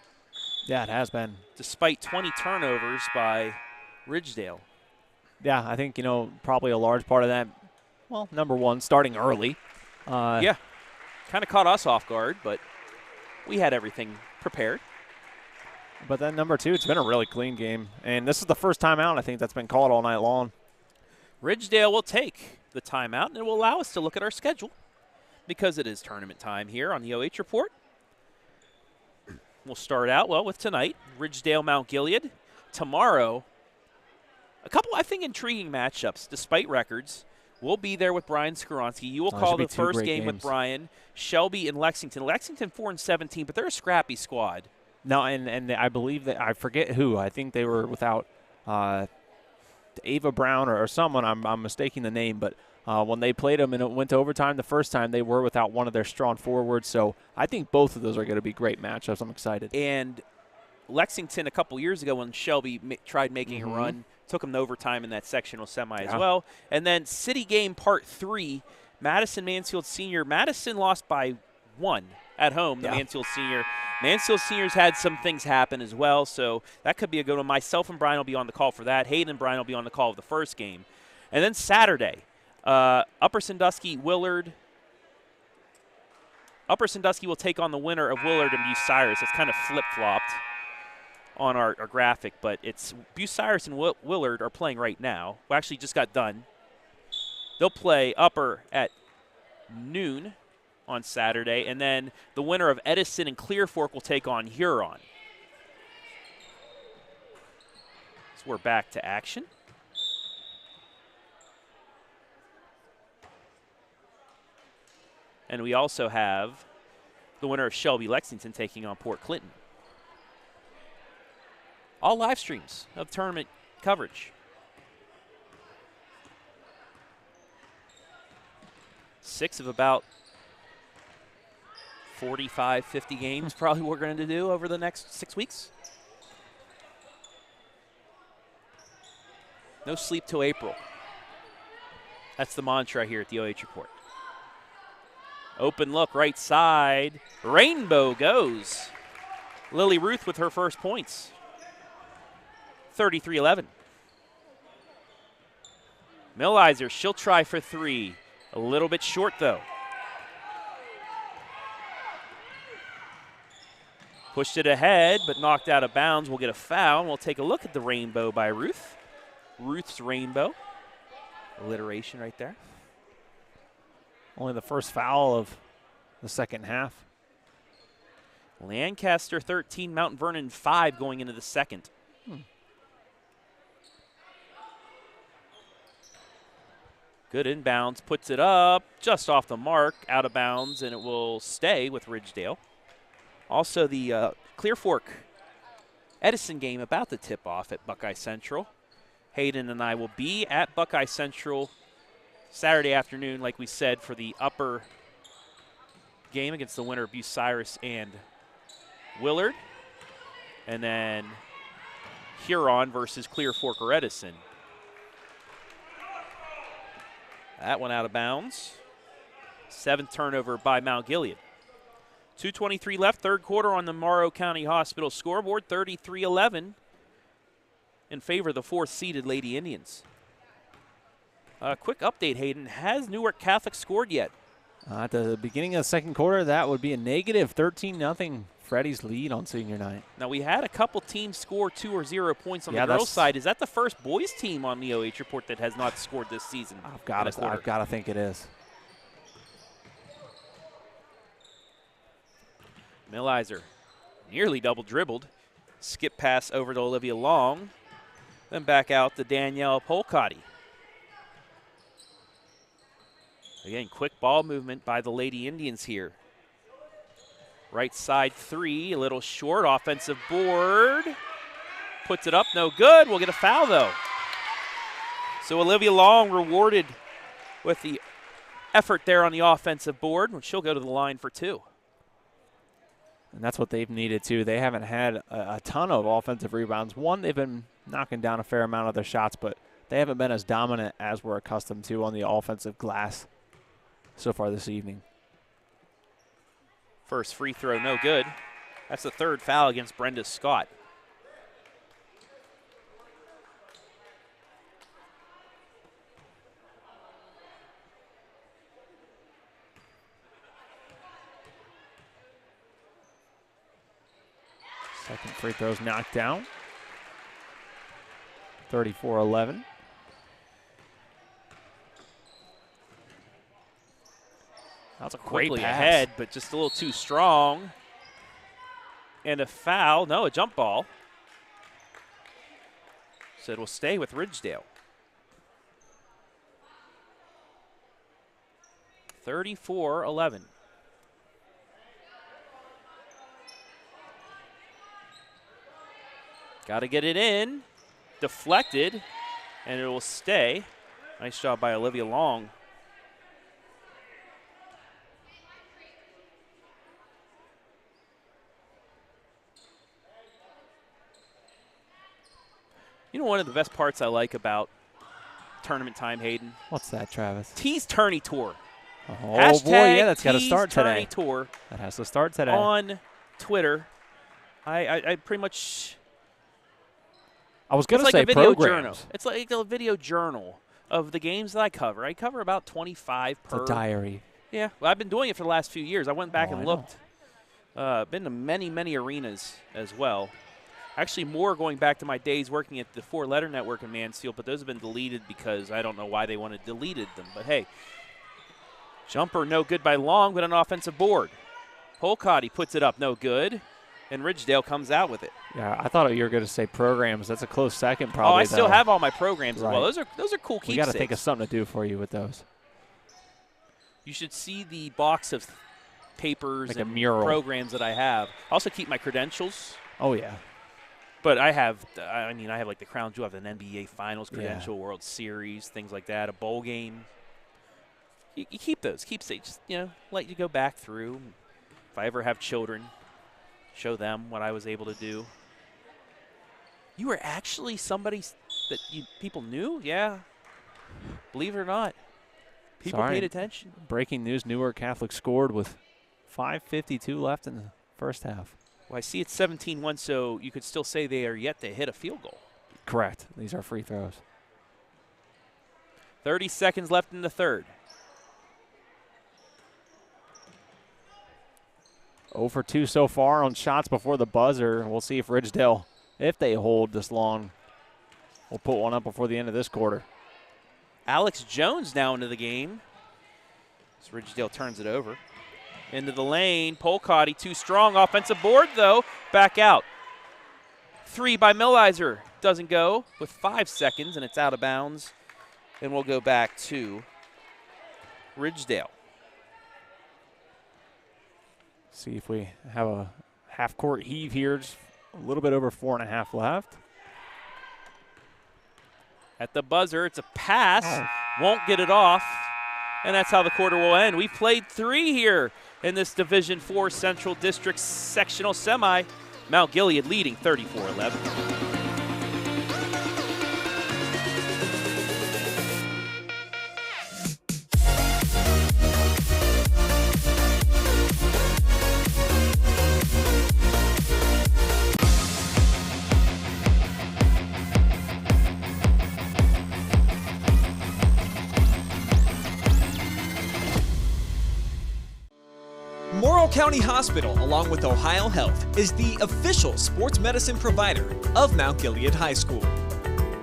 [SPEAKER 5] Yeah, it has been.
[SPEAKER 1] Despite 20 turnovers by Ridgedale.
[SPEAKER 5] Yeah, I think, you know, probably a large part of that, well, number one, starting early.
[SPEAKER 1] Yeah, kind of caught us off guard, but we had everything prepared.
[SPEAKER 5] But then number two, it's been a really clean game. And this is the first timeout, I think, that's been called all night long.
[SPEAKER 1] Ridgedale will take the timeout, and it will allow us to look at our schedule because it is tournament time here on the OH Report. We'll start out, well, with tonight, Ridgedale, Mount Gilead. Tomorrow, a couple, I think, intriguing matchups, despite records. We'll be there with Brian Skoronsky. You will call the first game with Brian. Shelby and Lexington. Lexington 4-17, but they're a scrappy squad.
[SPEAKER 5] No, and I believe that, I forget who. I think they were without Ava Brown or someone. I'm mistaking the name, but when they played them and it went to overtime the first time, they were without one of their strong forwards. So I think both of those are going to be great matchups. I'm excited.
[SPEAKER 1] And Lexington a couple years ago when Shelby tried making a run, took them to overtime in that sectional semi as well. And then City game part 3, Madison Mansfield Senior. Madison lost by 1 at home, the Mansfield Senior. Mansfield Senior's had some things happen as well, so that could be a good one. Myself and Brian will be on the call for that. Hayden and Brian will be on the call of the first game. And then Saturday, Upper Sandusky, Willard. Upper Sandusky will take on the winner of Willard and Bucyrus. It's kind of flip-flopped on our graphic, but it's Bucyrus and Willard are playing right now. We actually just got done. They'll play Upper at noon on Saturday, and then the winner of Edison and Clear Fork will take on Huron. So we're back to action. And we also have the winner of Shelby Lexington taking on Port Clinton. All live streams of tournament coverage. 6 of about 45, 50 games probably we're going to do over the next 6 weeks. No sleep till April. That's the mantra here at the OH Report. Open look, right side. Rainbow goes. Lily Ruth with her first points. 33-11. Millizer, she'll try for 3. A little bit short, though. Pushed it ahead, but knocked out of bounds. We'll get a foul. We'll take a look at the rainbow by Ruth. Ruth's rainbow. Alliteration right there.
[SPEAKER 5] Only the first foul of the second half.
[SPEAKER 1] Lancaster 13, Mount Vernon 5 going into the second. Good inbounds, puts it up just off the mark, out of bounds, and it will stay with Ridgedale. Also the Clear Fork Edison game about to tip off at Buckeye Central. Hayden and I will be at Buckeye Central Saturday afternoon, like we said, for the upper game against the winner of Bucyrus and Willard. And then Huron versus Clear Fork or Edison. That one out of bounds. 7th turnover by Mount Gilead. 2:23 left, third quarter on the Morrow County Hospital scoreboard, 33-11 in favor of the 4th-seeded Lady Indians. Quick update, Hayden. Has Newark Catholic scored yet?
[SPEAKER 5] At the beginning of the second quarter, that would be a negative 13-0 Freddie's lead on senior night.
[SPEAKER 1] Now, we had a couple teams score 2 or 0 points on the girls' side. Is that the first boys team on the OH Report that has not scored this season?
[SPEAKER 5] I've got to think it is.
[SPEAKER 1] Millizer nearly double dribbled. Skip pass over to Olivia Long. Then back out to Danielle Polcotti. Again, quick ball movement by the Lady Indians here. Right side 3, a little short, offensive board. Puts it up, no good. We'll get a foul, though. So Olivia Long rewarded with the effort there on the offensive board. She'll go to the line for 2.
[SPEAKER 5] And that's what they've needed, too. They haven't had a ton of offensive rebounds. One, they've been knocking down a fair amount of their shots, but they haven't been as dominant as we're accustomed to on the offensive glass so far this evening.
[SPEAKER 1] First free throw, no good. That's the 3rd foul against Brenda Scott.
[SPEAKER 5] Second free throw's knocked down. 34-11. That's a great
[SPEAKER 1] Quickly
[SPEAKER 5] pass.
[SPEAKER 1] ahead, but just a little too strong. And a foul. No, a jump ball. So it will stay with Ridgedale. 34-11. Got to get it in. Deflected, and it will stay. Nice job by Olivia Long. You know, one of the best parts I like about tournament time, Hayden?
[SPEAKER 5] What's that, Travis?
[SPEAKER 1] Tease Tourney Tour.
[SPEAKER 5] Oh,
[SPEAKER 1] Hashtag
[SPEAKER 5] boy, yeah, that's got to start today.
[SPEAKER 1] Tease Tourney Tour.
[SPEAKER 5] That has to start today.
[SPEAKER 1] On Twitter. I pretty much...
[SPEAKER 5] I was going to
[SPEAKER 1] like
[SPEAKER 5] say
[SPEAKER 1] a video
[SPEAKER 5] programs.
[SPEAKER 1] journal. It's like a video journal of the games that I cover. I cover about 25 per.
[SPEAKER 5] It's a diary.
[SPEAKER 1] Yeah, well, I've been doing it for the last few years. I went back and looked. Been to many, many arenas as well. Actually, more going back to my days working at the 4-Letter Network in Mansfield, but those have been deleted because I don't know why they wanted deleted them. But hey, jumper no good by Long, but an offensive board. Polcotti puts it up, no good, and Ridgedale comes out with it.
[SPEAKER 5] Yeah, I thought you were going to say programs. That's a close second, probably.
[SPEAKER 1] Oh, I still have all my programs as well. Those are cool keepsakes.
[SPEAKER 5] We got to think of something to do for you with those.
[SPEAKER 1] You should see the box of papers
[SPEAKER 5] like
[SPEAKER 1] and
[SPEAKER 5] a mural.
[SPEAKER 1] Programs that I have. I also keep my credentials.
[SPEAKER 5] Oh, yeah.
[SPEAKER 1] But I have like the crown jewel. I have an NBA Finals credential, World Series, things like that, a bowl game. You keep those. Keepsakes, just, let you go back through. If I ever have children, show them what I was able to do. You were actually somebody's that people knew? Yeah. Believe it or not, people paid attention.
[SPEAKER 5] Breaking news, Newark Catholic scored with 5:52 left in the first half.
[SPEAKER 1] Well, I see it's 17-1, so you could still say they are yet to hit a field goal.
[SPEAKER 5] Correct. These are free throws.
[SPEAKER 1] 30 seconds left in the third.
[SPEAKER 5] 0 for 2 so far on shots before the buzzer. We'll see if Ridgedale, if they hold this long, will put one up before the end of this quarter.
[SPEAKER 1] Alex Jones now into the game. As Ridgedale turns it over. Into the lane. Polcotty too strong. Offensive board, though. Back out. 3 by Millizer. Doesn't go with 5 seconds, and it's out of bounds. And we'll go back to Ridgedale.
[SPEAKER 5] See if we have a half-court heave here. Just a little bit over 4.5 left.
[SPEAKER 1] At the buzzer, it's a pass. Won't get it off. And that's how the quarter will end. We've played 3 here in this Division IV Central District Sectional Semi. Mount Gilead leading 34-11.
[SPEAKER 4] Morrow County Hospital, along with Ohio Health, is the official sports medicine provider of Mount Gilead High School.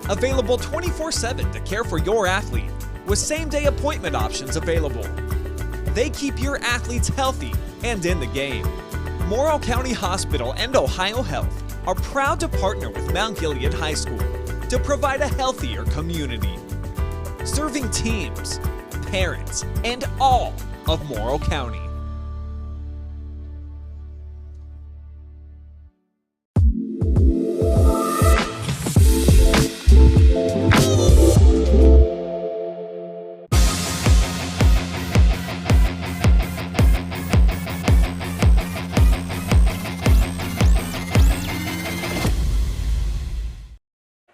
[SPEAKER 4] Available 24/7 to care for your athlete, with same-day appointment options available. They keep your athletes healthy and in the game. Morrow County Hospital and Ohio Health are proud to partner with Mount Gilead High School to provide a healthier community, serving teams, parents, and all of Morrow County.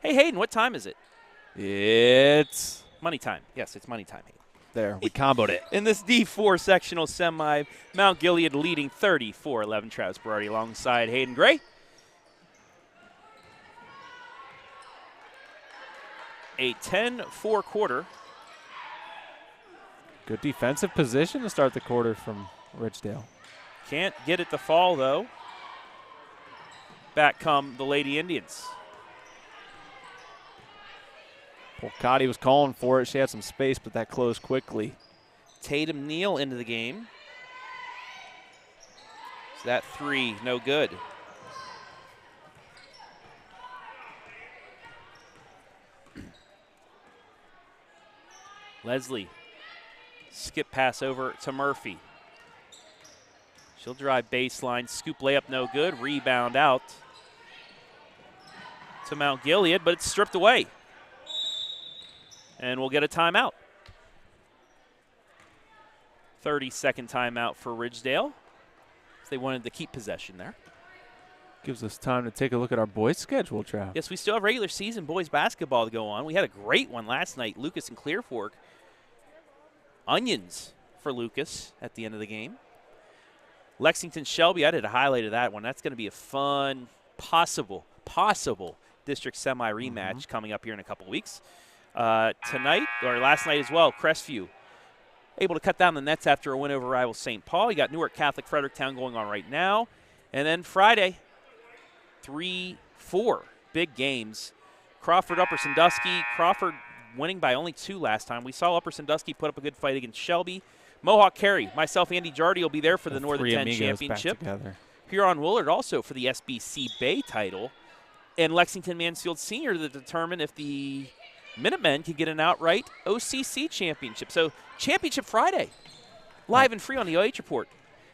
[SPEAKER 1] Hey, Hayden, what time is it?
[SPEAKER 5] It's
[SPEAKER 1] Money time. Yes, it's money time, Hayden.
[SPEAKER 5] there. We comboed it.
[SPEAKER 1] In this D4 sectional semi, Mount Gilead leading 34-11. Travis Berardi alongside Hayden Gray. A 10-4 quarter.
[SPEAKER 5] Good defensive position to start the quarter from Ridgedale.
[SPEAKER 1] Can't get it to fall, though. Back come the Lady Indians.
[SPEAKER 5] Polcati was calling for it. She had some space, but that closed quickly.
[SPEAKER 1] Tatum Neal into the game. So that 3, no good. Leslie, skip pass over to Murphy. She'll drive baseline, scoop layup, no good. Rebound out to Mount Gilead, but it's stripped away. And we'll get a timeout. 30-second timeout for Ridgedale. They wanted to keep possession there.
[SPEAKER 5] Gives us time to take a look at our boys' schedule, Trav.
[SPEAKER 1] Yes, we still have regular season boys basketball to go on. We had a great one last night, Lucas and Clear Fork. Onions for Lucas at the end of the game. Lexington Shelby, I did a highlight of that one. That's going to be a fun, possible district semi rematch coming up here in a couple weeks. Tonight, or last night as well, Crestview able to cut down the nets after a win over rival St. Paul. You got Newark Catholic Fredericktown going on right now. And then Friday, 3-4 big games. Crawford, Upper Sandusky. Crawford winning by only 2 last time. We saw Upper Sandusky put up a good fight against Shelby. Mohawk Carey, myself, Andy Jardy will be there for the Northern 10 Championship. Huron-Willard also for the SBC Bay title. And Lexington Mansfield Senior to determine if the Minutemen can get an outright OCC championship. So championship Friday, live and free on the OH.REPORT.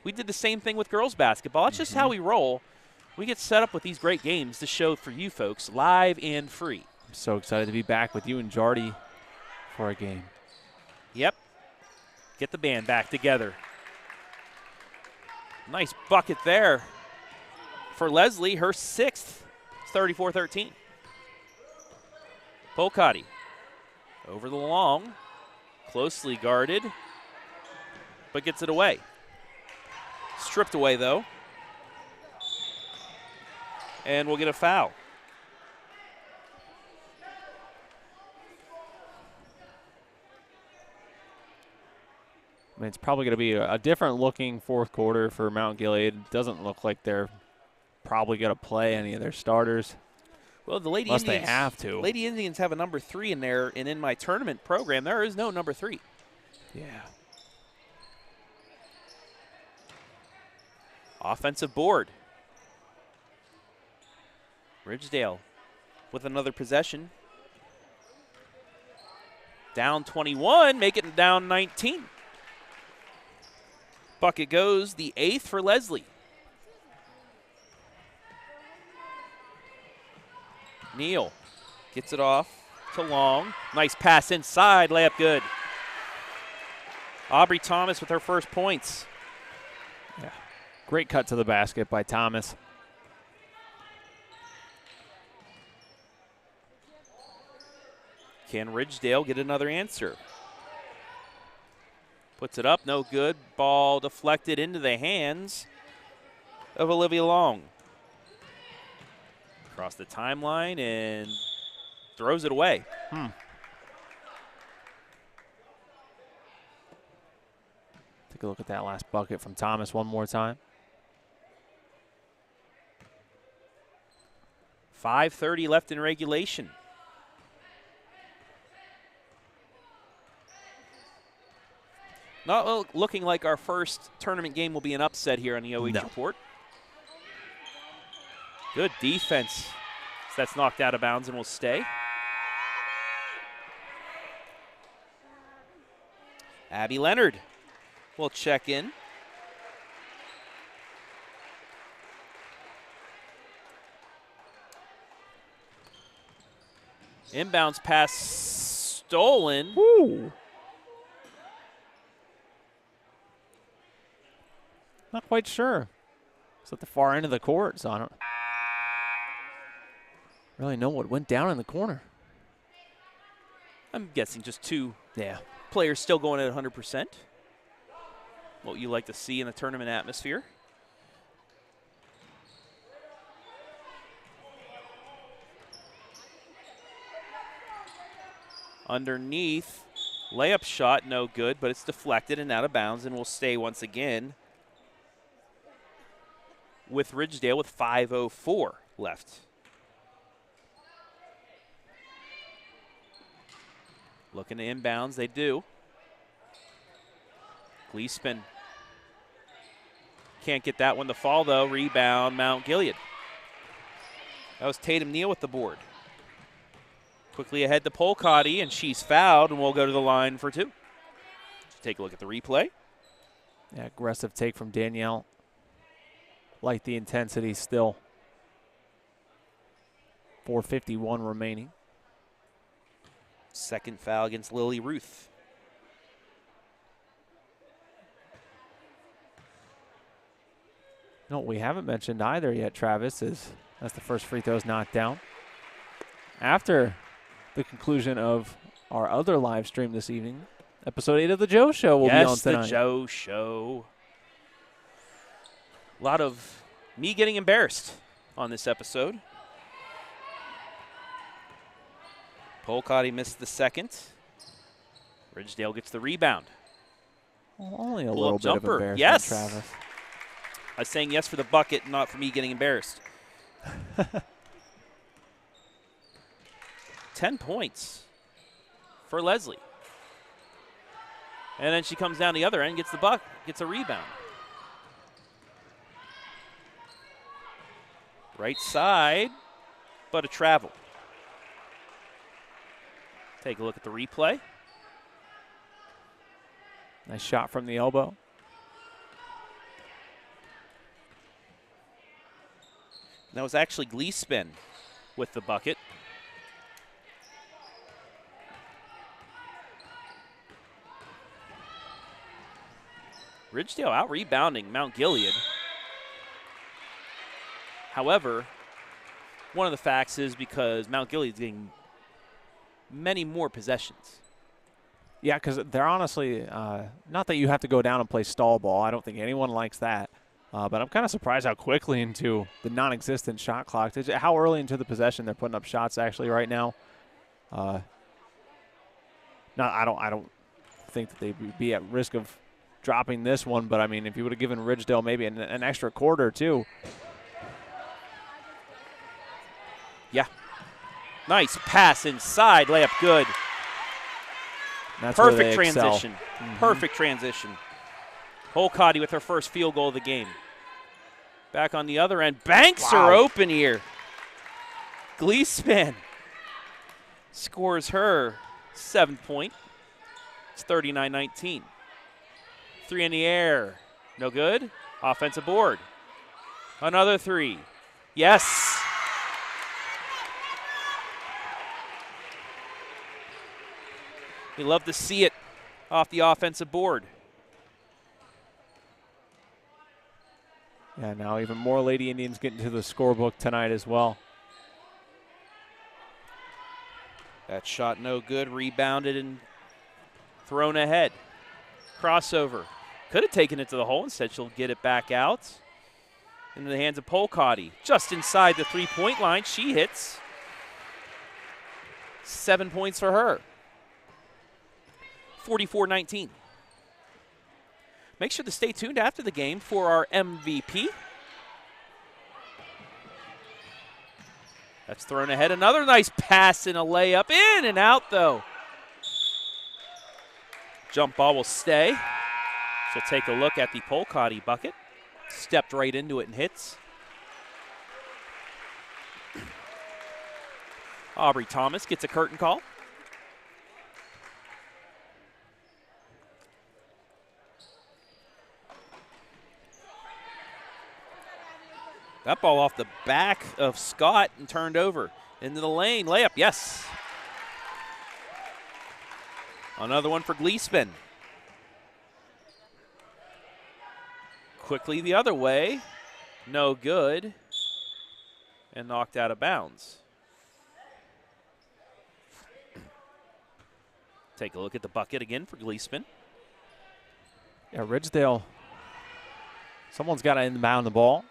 [SPEAKER 1] We did the same thing with girls basketball. That's just how we roll. We get set up with these great games to show for you folks, live and free.
[SPEAKER 5] I'm so excited to be back with you and Jardy for a game.
[SPEAKER 1] Yep. Get the band back together. Nice bucket there for Leslie, her 6th. It's 34-13. Polcati over the long, closely guarded, but gets it away. Stripped away, though. And we'll get a foul.
[SPEAKER 5] I mean, it's probably going to be a different looking fourth quarter for Mount Gilead. It doesn't look like they're probably going to play any of their starters.
[SPEAKER 1] Well, the Lady
[SPEAKER 5] Unless
[SPEAKER 1] Indians,
[SPEAKER 5] they have to.
[SPEAKER 1] Lady Indians have a number 3 in there, and in my tournament program, there is no number 3.
[SPEAKER 5] Yeah.
[SPEAKER 1] Offensive board. Ridgedale with another possession. Down 21, make it down 19. Bucket goes, the 8th for Leslie. Neal gets it off to Long. Nice pass inside, layup good. Aubrey Thomas with her first points.
[SPEAKER 5] Yeah. Great cut to the basket by Thomas.
[SPEAKER 1] Can Ridgedale get another answer? Puts it up, no good. Ball deflected into the hands of Olivia Long. Across the timeline and throws it away.
[SPEAKER 5] Take a look at that last bucket from Thomas one more time.
[SPEAKER 1] 5:30 left in regulation. Not looking like our first tournament game will be an upset here on the OH Report. Good defense. That's knocked out of bounds and will stay. Abby Leonard will check in. Inbounds pass stolen.
[SPEAKER 5] Woo! Not quite sure. It's at the far end of the court, so I don't really know what went down in the corner.
[SPEAKER 1] I'm guessing just 2 players still going at 100%. What you like to see in a tournament atmosphere. Underneath, layup shot, no good, but it's deflected and out of bounds and will stay once again with Ridgedale with 5:04 left. Looking to inbounds, they do. Gleespin can't get that one to fall, though. Rebound, Mount Gilead. That was Tatum Neal with the board. Quickly ahead to Polcati, and she's fouled, and we'll go to the line for 2. Let's take a look at the replay.
[SPEAKER 5] Yeah, aggressive take from Danielle. Like the intensity still. 4:51 remaining.
[SPEAKER 1] Second foul against Lily Ruth.
[SPEAKER 5] You know what we haven't mentioned either yet, Travis, is that's the first free throws knocked down. After the conclusion of our other live stream this evening, episode 8 of the Joe Show will be on tonight.
[SPEAKER 1] Yes, the Joe Show. A lot of me getting embarrassed on this episode. Polcati missed the second. Ridgedale gets the rebound.
[SPEAKER 5] Well, only a little bit
[SPEAKER 1] jumper.
[SPEAKER 5] of embarrassment,
[SPEAKER 1] Yes.
[SPEAKER 5] Travis.
[SPEAKER 1] I was saying yes for the bucket, not for me getting embarrassed. 10 points for Leslie. And then she comes down the other end, gets the buck, gets a rebound. Right side, but a travel. Take a look at the replay.
[SPEAKER 5] Nice shot from the elbow.
[SPEAKER 1] That was actually Gleespin with the bucket. Ridgedale out-rebounding Mount Gilead. However, one of the facts is because Mount Gilead's getting many more possessions.
[SPEAKER 5] Yeah, because they're honestly, not that you have to go down and play stall ball. I don't think anyone likes that. But I'm kind of surprised how quickly into the non-existent shot clock. How early into the possession they're putting up shots actually right now. I don't think that they'd be at risk of dropping this one. But I mean, if you would have given Ridgedale maybe an extra quarter or two.
[SPEAKER 1] Yeah. Nice pass inside, layup good.
[SPEAKER 5] That's
[SPEAKER 1] Perfect transition. Perfect transition. Holcotty with her first field goal of the game. Back on the other end. Banks are open here. Gleespan scores her 7th point. It's 39-19. 3 in the air. No good. Offensive board. Another 3. Yes. We love to see it off the offensive board.
[SPEAKER 5] Yeah, now even more Lady Indians getting to the scorebook tonight as well.
[SPEAKER 1] That shot no good. Rebounded and thrown ahead. Crossover. Could have taken it to the hole. Instead, she'll get it back out into the hands of Polcotty. Just inside the three-point line. She hits. 7 points for her. 44-19. Make sure to stay tuned after the game for our MVP. That's thrown ahead. Another nice pass and a layup. In and out, though. Jump ball will stay. So take a look at the Polcotty bucket. Stepped right into it and hits. Aubrey Thomas gets a curtain call. That ball off the back of Scott and turned over into the lane. Layup, yes. Another one for Gleespan. Quickly the other way. No good. And knocked out of bounds. Take a look at the bucket again for Gleespan.
[SPEAKER 5] Yeah, Ridgedale. Someone's got to inbound the ball.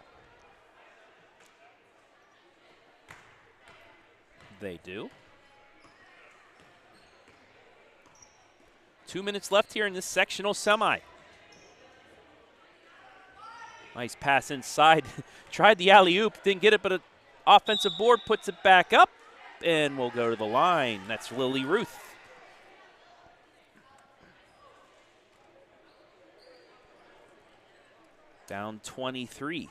[SPEAKER 1] They do. 2 minutes left here in this sectional semi. Nice pass inside. Tried the alley-oop, didn't get it, but an offensive board puts it back up, and we'll go to the line. That's Lily Ruth. Down 23.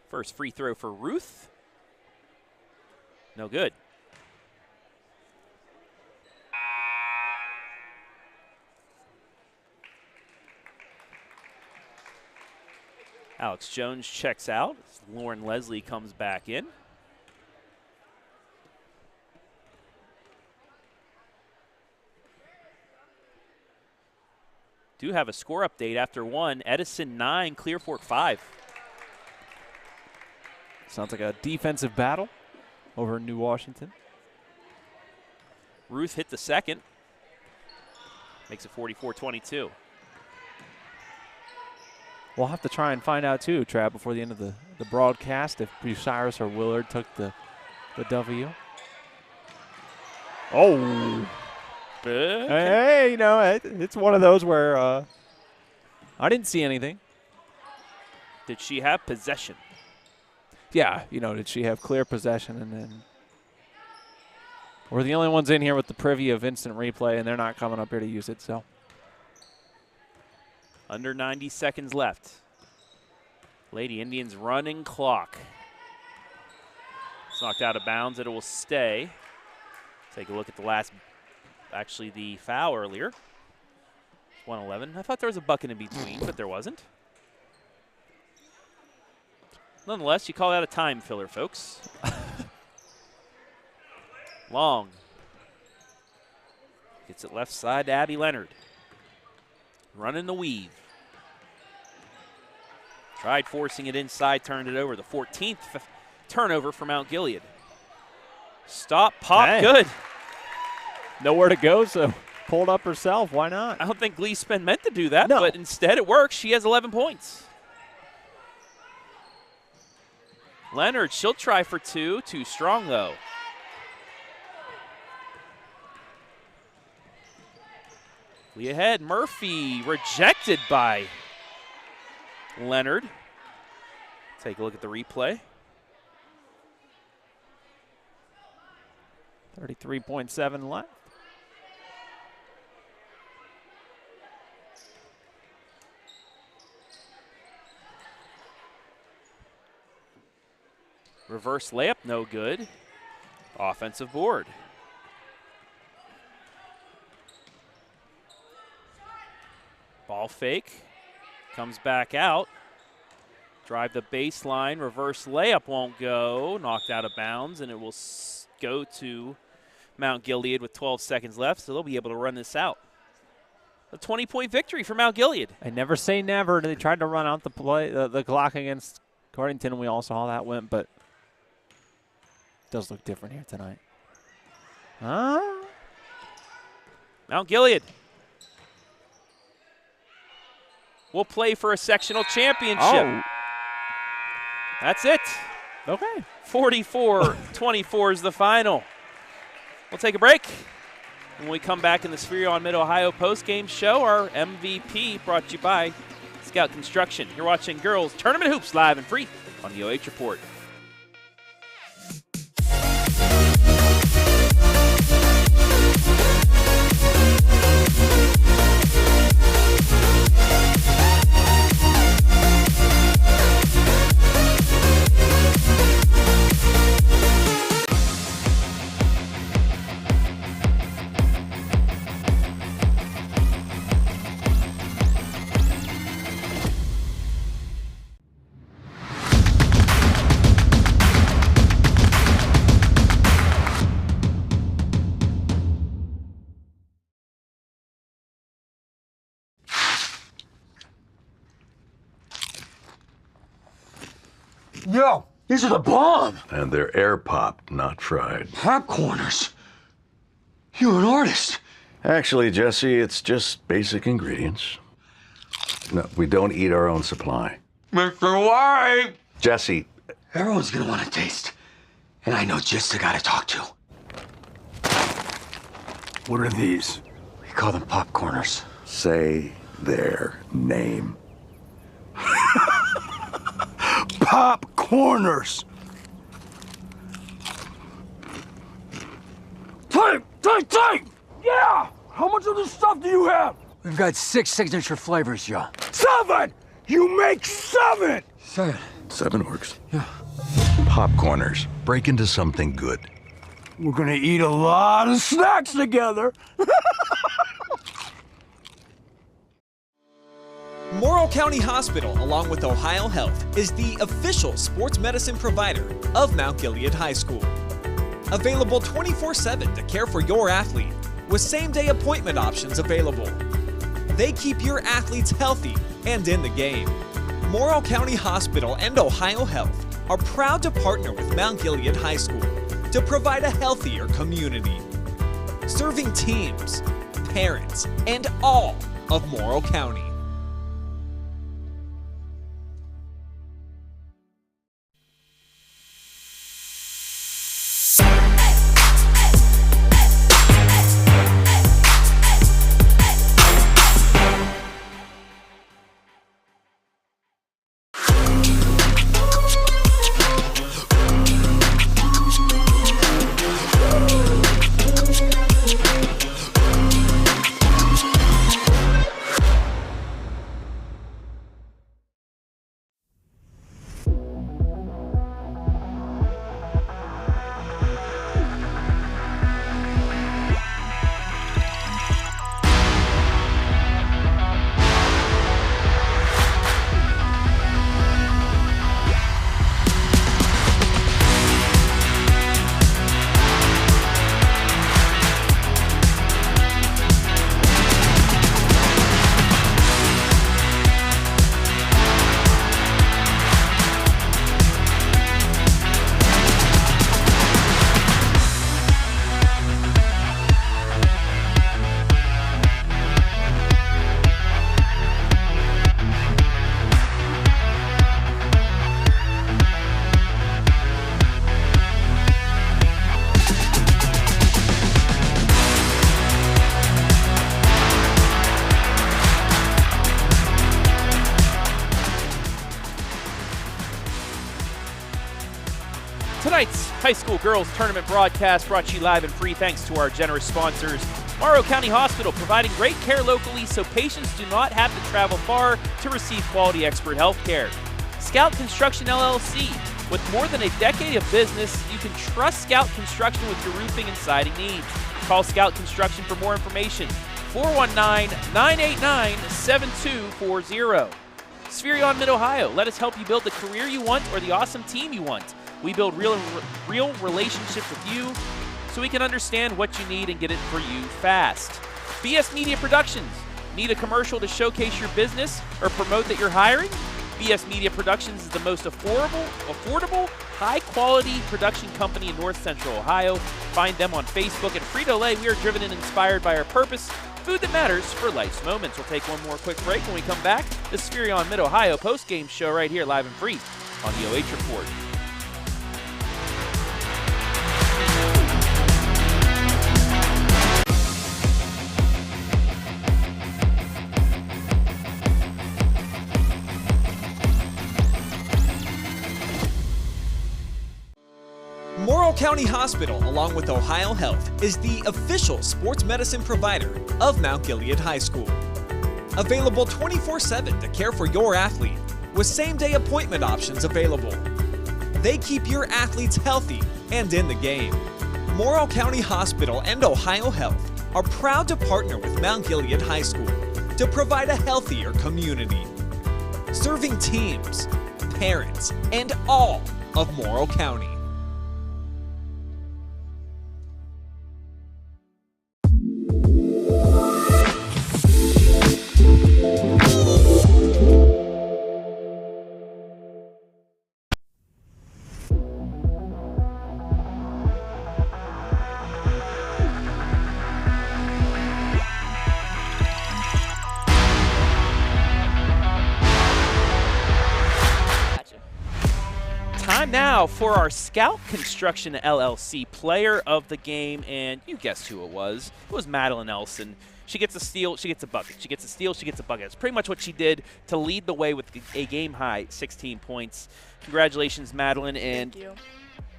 [SPEAKER 1] First free throw for Ruth. No good. Alex Jones checks out. Lauren Leslie comes back in. Do have a score update after one. Edison 9, Clear Fork 5.
[SPEAKER 5] Sounds like a defensive battle over in New Washington.
[SPEAKER 1] Ruth hit the second. Makes it 44-22.
[SPEAKER 5] We'll have to try and find out, too, Trav, before the end of the broadcast, if Bucyrus or Willard took the W. Oh. Hey, you know, it's one of those where I didn't see anything.
[SPEAKER 1] Did she have possession?
[SPEAKER 5] Yeah, you know, did she have clear possession? And then we're the only ones in here with the privy of instant replay, and they're not coming up here to use it, so.
[SPEAKER 1] Under 90 seconds left. Lady Indians running clock. It's knocked out of bounds. It will stay. Take a look at the last, actually the foul earlier. 111. I thought there was a bucket in between, but there wasn't. Nonetheless, you call that a time filler, folks. Long. Gets it left side to Abby Leonard. running the weave. Tried forcing it inside, turned it over. The 14th turnover for Mount Gilead. Stop, pop,
[SPEAKER 5] Hey.
[SPEAKER 1] good.
[SPEAKER 5] Nowhere to go, so pulled up herself. Why not?
[SPEAKER 1] I don't think Gleespen meant to do that,
[SPEAKER 5] No.
[SPEAKER 1] but instead it works. She has 11 points. Leonard, she'll try for two. Too strong, though. Lee ahead. Murphy rejected by Leonard. Take a look at the replay.
[SPEAKER 5] 33.7 left.
[SPEAKER 1] Reverse layup, no good. Offensive board. Ball fake. Comes back out. Drive the baseline. Reverse layup won't go. Knocked out of bounds, and it will go to Mount Gilead with 12 seconds left, so they'll be able to run this out. A 20-point victory for Mount Gilead.
[SPEAKER 5] I never say never. They tried to run out the play, the clock against Cardington. We all saw how that went, but it does look different here tonight.
[SPEAKER 1] Mount Gilead will play for a sectional championship.
[SPEAKER 5] Oh.
[SPEAKER 1] That's it.
[SPEAKER 5] Okay.
[SPEAKER 1] 44-24 is the final. We'll take a break. When we come back in the Spherion Mid-Ohio postgame show, our MVP brought to you by Scout Construction. You're watching Girls Tournament Hoops live and free on the OH Report.
[SPEAKER 6] Yo, these are the bomb.
[SPEAKER 7] And they're air popped, not fried.
[SPEAKER 6] Popcorners. You're an artist.
[SPEAKER 7] Actually, Jesse, it's just basic ingredients. No, we don't eat our own supply.
[SPEAKER 6] Mr. White.
[SPEAKER 7] Jesse,
[SPEAKER 6] Everyone's gonna want to taste. And I know just the guy to talk to. What are these? We call them popcorners.
[SPEAKER 7] say their name.
[SPEAKER 6] Popcorners. Take! Yeah! How much of this stuff do you have? We've got 6 signature flavors, Joe. 7! You make 7! 7.
[SPEAKER 7] 7 works.
[SPEAKER 6] Yeah.
[SPEAKER 7] Popcorners. Break into something good.
[SPEAKER 6] We're gonna eat a lot of snacks together.
[SPEAKER 4] Morrow County Hospital, along with Ohio Health, is the official sports medicine provider of Mount Gilead High School. Available 24/7 to care for your athlete, with same-day appointment options available. They keep your athletes healthy and in the game. Morrow County Hospital and Ohio Health are proud to partner with Mount Gilead High School to provide a healthier community, serving teams, parents, and all of Morrow County.
[SPEAKER 1] Tonight's high school girls tournament broadcast brought to you live and free thanks to our generous sponsors. Morrow County Hospital, providing great care locally so patients do not have to travel far to receive quality expert health care. Scout Construction LLC. With more than a decade of business, you can trust Scout Construction with your roofing and siding needs. Call Scout Construction for more information. 419-989-7240. Spherion Mid-Ohio. Let us help you build the career you want or the awesome team you want. We build real relationships with you so we can understand what you need and get it for you fast. BS Media Productions. Need a commercial to showcase your business or promote that you're hiring? BS Media Productions is the most affordable, high-quality production company in North Central Ohio. Find them on Facebook. At Frito Lay, we are driven and inspired by our purpose, food that matters for life's moments. We'll take one more quick break. When we come back, the Spherion Mid-Ohio post-game show right here, live and free on the OH Report.
[SPEAKER 4] Morrow County Hospital, along with Ohio Health, is the official sports medicine provider of Mount Gilead High School. Available 24/7 to care for your athlete, with same-day appointment options available. They keep your athletes healthy and in the game. Morrow County Hospital and Ohio Health are proud to partner with Mount Gilead High School to provide a healthier community, serving teams, parents, and all of Morrow County.
[SPEAKER 1] Time now for our Scout Construction LLC player of the game, and you guessed who it was. It was Madilyn Elson. She gets a steal, she gets a bucket. She gets a steal, she gets a bucket. It's pretty much what she did to lead the way with a game-high 16 points. Congratulations, Madilyn. And
[SPEAKER 8] Thank you.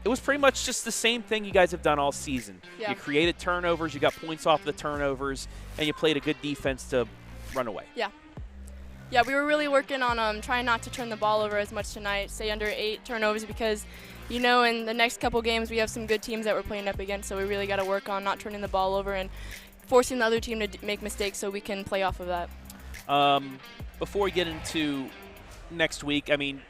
[SPEAKER 1] it was pretty much just the same thing you guys have done all season.
[SPEAKER 8] Yeah.
[SPEAKER 1] You created turnovers, you got points off the turnovers, and you played a good defense to run away.
[SPEAKER 8] Yeah. Yeah, we were really working on trying not to turn the ball over as much tonight, stay under 8 turnovers because, you know, in the next couple games we have some good teams that we're playing up against, so we really got to work on not turning the ball over and forcing the other team to make mistakes so we can play off of that.
[SPEAKER 1] Before we get into next week, I mean,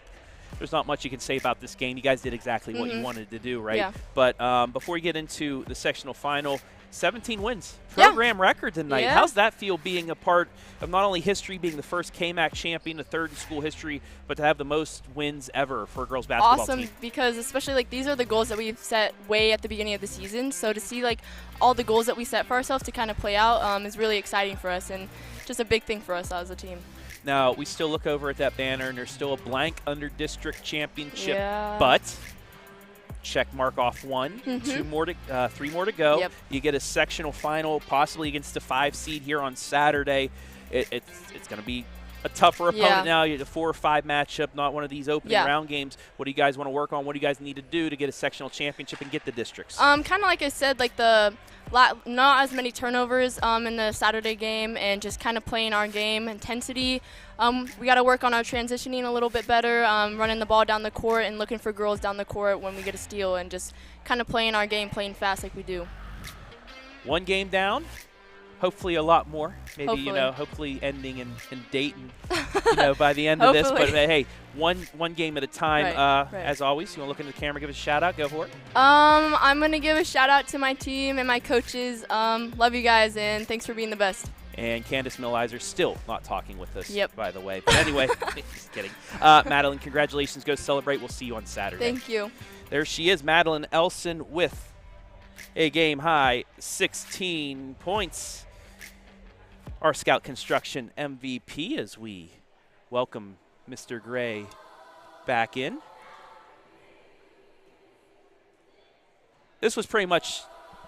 [SPEAKER 1] there's not much you can say about this game. You guys did exactly what you wanted to do, right?
[SPEAKER 8] Yeah.
[SPEAKER 1] But before we get into the sectional final, 17 wins, program record tonight.
[SPEAKER 8] Yeah.
[SPEAKER 1] How's that feel being a part of not only history, being the first KMAC champion, the third in school history, but to have the most wins ever for a girls basketball
[SPEAKER 8] Awesome,
[SPEAKER 1] team?
[SPEAKER 8] because especially like these are the goals that we've set way at the beginning of the season. So to see like all the goals that we set for ourselves to kind of play out is really exciting for us and just a big thing for us as a team.
[SPEAKER 1] Now, we still look over at that banner, and there's still a blank under district championship,
[SPEAKER 8] Yeah.
[SPEAKER 1] but check mark off one, 3 more to go.
[SPEAKER 8] Yep.
[SPEAKER 1] You get a sectional final, possibly against the 5 seed here on Saturday. It's going to be a tougher opponent now. You have a 4 or 5 matchup, not one of these opening round games. What do you guys want to work on? What do you guys need to do to get a sectional championship and get the districts?
[SPEAKER 8] Kind of like I said, like not as many turnovers in the Saturday game and just kind of playing our game, intensity. We got to work on our transitioning a little bit better, running the ball down the court and looking for girls down the court when we get a steal and just kind of playing our game, playing fast like we do.
[SPEAKER 1] One game down. Hopefully a lot more. Maybe,
[SPEAKER 8] Hopefully.
[SPEAKER 1] you know, hopefully ending in Dayton, you know, by the end of this. But hey, one game at a time.
[SPEAKER 8] Right.
[SPEAKER 1] As always, you want to look in the camera, give us a shout out, go for it.
[SPEAKER 8] I'm going to give a shout out to my team and my coaches. Love you guys and thanks for being the best.
[SPEAKER 1] And Candace Millizer still not talking with us,
[SPEAKER 8] Yep.
[SPEAKER 1] by the way. But anyway, just kidding. Madilyn, congratulations. Go celebrate. We'll see you on Saturday.
[SPEAKER 8] Thank you.
[SPEAKER 1] There she is, Madilyn Elson, with a game-high 16 points. Our Scout Construction MVP as we welcome Mr. Gray back in. This was pretty much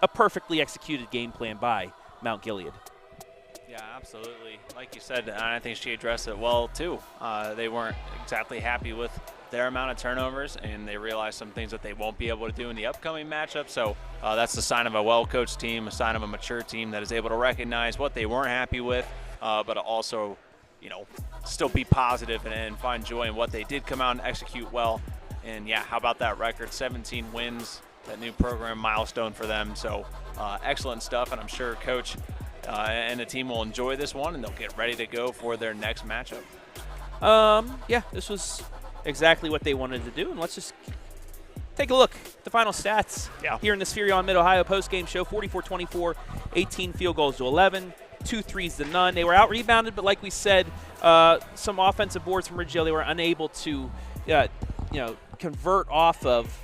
[SPEAKER 1] a perfectly executed game plan by Mount Gilead.
[SPEAKER 5] Yeah, Yeah, absolutely. Like you said, and I think she addressed it well, too. They weren't exactly happy with their amount of turnovers, and they realized some things that they won't be able to do in the upcoming matchup. So that's the sign of a well-coached team, a sign of a mature team that is able to recognize what they weren't happy with, but also, still be positive and find joy in what they did come out and execute well. And, yeah, how about that record? 17 wins, that new program milestone for them. So excellent stuff, and I'm sure Coach and the team will enjoy this one, and they'll get ready to go for their next matchup.
[SPEAKER 1] Yeah, this was exactly what they wanted to do, and let's just take a look at the final stats here in the Spherion Mid-Ohio post-game show. 44-24, 18 field goals to 11, 2 threes to none. They were out-rebounded, but like we said, some offensive boards from Ridgedale, they were unable to, convert off of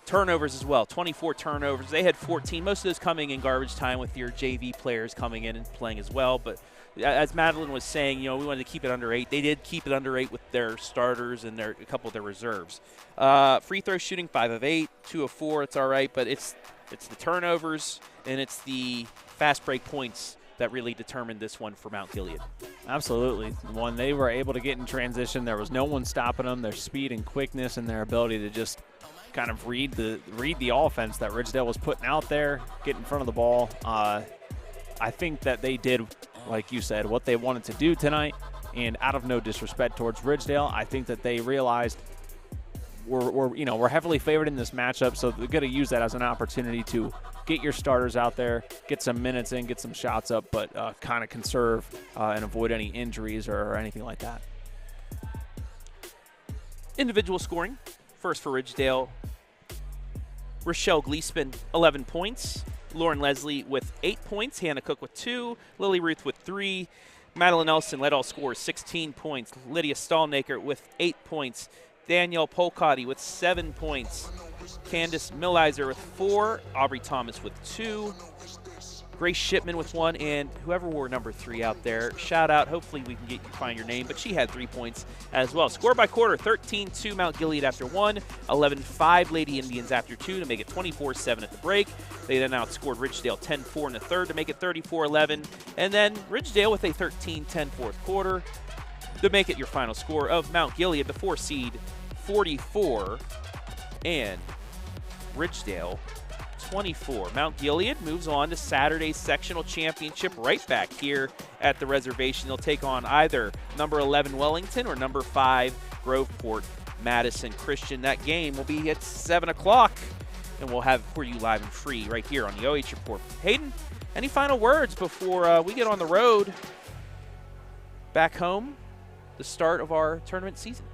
[SPEAKER 1] turnovers as well. 24 turnovers. They had 14, most of those coming in garbage time with your JV players coming in and playing as well. But as Madilyn was saying, we wanted to keep it under 8. They did keep it under 8 with their starters and a couple of their reserves. Free throw shooting 5 of 8, 2 of 4. It's all right, but it's the turnovers and it's the fast break points that really determined this one for Mount Gilead.
[SPEAKER 5] Absolutely. When they were able to get in transition, there was no one stopping them. Their speed and quickness and their ability to just kind of read the offense that Ridgedale was putting out there, get in front of the ball. I think that they did, like you said, what they wanted to do tonight, and out of no disrespect towards Ridgedale, I think that they realized we're heavily favored in this matchup, so they're going to use that as an opportunity to get your starters out there, get some minutes in, get some shots up, but kind of conserve and avoid any injuries or anything like that.
[SPEAKER 1] Individual scoring. First for Ridgedale, Rochelle Gleespin, 11 points. Lauren Leslie with 8 points. Hannah Cook with 2. Lily Ruth with 3. Madilyn Elson led all scorers, 16 points. Lydia Stallnaker with 8 points. Danielle Polcotti with 7 points. Candace Millizer with 4. Aubrey Thomas with 2. Grace Shipman with 1, and whoever wore number 3 out there, shout out. Hopefully we can find your name, but she had 3 points as well. Score by quarter, 13-2 Mount Gilead after 1, 11-5 Lady Indians after 2 to make it 24-7 at the break. They then outscored Ridgedale 10-4 in the third to make it 34-11, and then Ridgedale with a 13-10 fourth quarter to make it your final score of Mount Gilead, the 4 seed, 44, and Ridgedale 24. Mount Gilead moves on to Saturday's sectional championship right back here at the reservation. They'll take on either number 11 Wellington or number 5 Groveport Madison Christian. That game will be at 7 o'clock, and we'll have it for you live and free right here on the OH Report. Hayden, any final words before we get on the road back home, the start of our tournament season?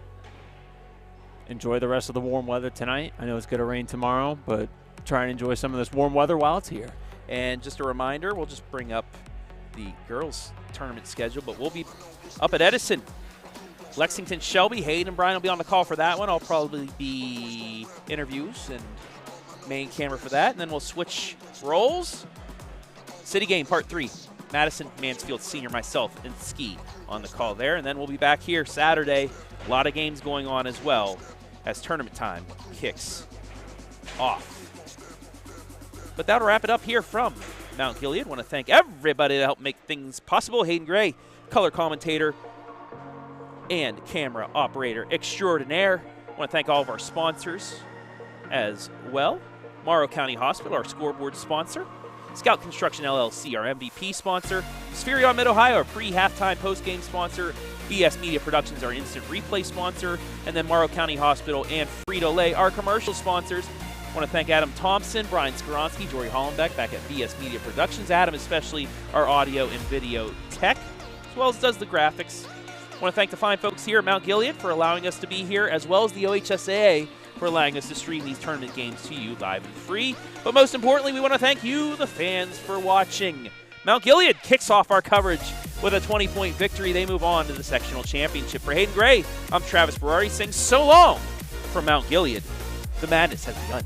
[SPEAKER 5] Enjoy the rest of the warm weather tonight. I know it's going to rain tomorrow, but try and enjoy some of this warm weather while it's here.
[SPEAKER 1] And just a reminder, we'll just bring up the girls' tournament schedule, but we'll be up at Edison. Lexington Shelby, Hayden and Brian will be on the call for that one. I'll probably be interviews and main camera for that, and then we'll switch roles. City game, part 3. Madison, Mansfield Senior, myself, and Ski on the call there. And then we'll be back here Saturday. A lot of games going on as well as tournament time kicks off. But that'll wrap it up here from Mount Gilead. Want to thank everybody that helped make things possible. Hayden Gray, color commentator and camera operator extraordinaire. Want to thank all of our sponsors as well. Morrow County Hospital, our scoreboard sponsor. Scout Construction LLC, our MVP sponsor. Spherion Mid-Ohio, our pre-halftime post-game sponsor. BS Media Productions, our instant replay sponsor. And then Morrow County Hospital and Frito Lay, our commercial sponsors. I want to thank Adam Thompson, Brian Skoronsky, Jory Hollenbeck back at BS Media Productions. Adam especially our audio and video tech, as well as does the graphics. I want to thank the fine folks here at Mount Gilead for allowing us to be here, as well as the OHSAA for allowing us to stream these tournament games to you live and free. But most importantly, we want to thank you, the fans, for watching. Mount Gilead kicks off our coverage with a 20-point victory. They move on to the sectional championship. For Hayden Gray, I'm Travis Berrari saying so long from Mount Gilead. The madness has begun.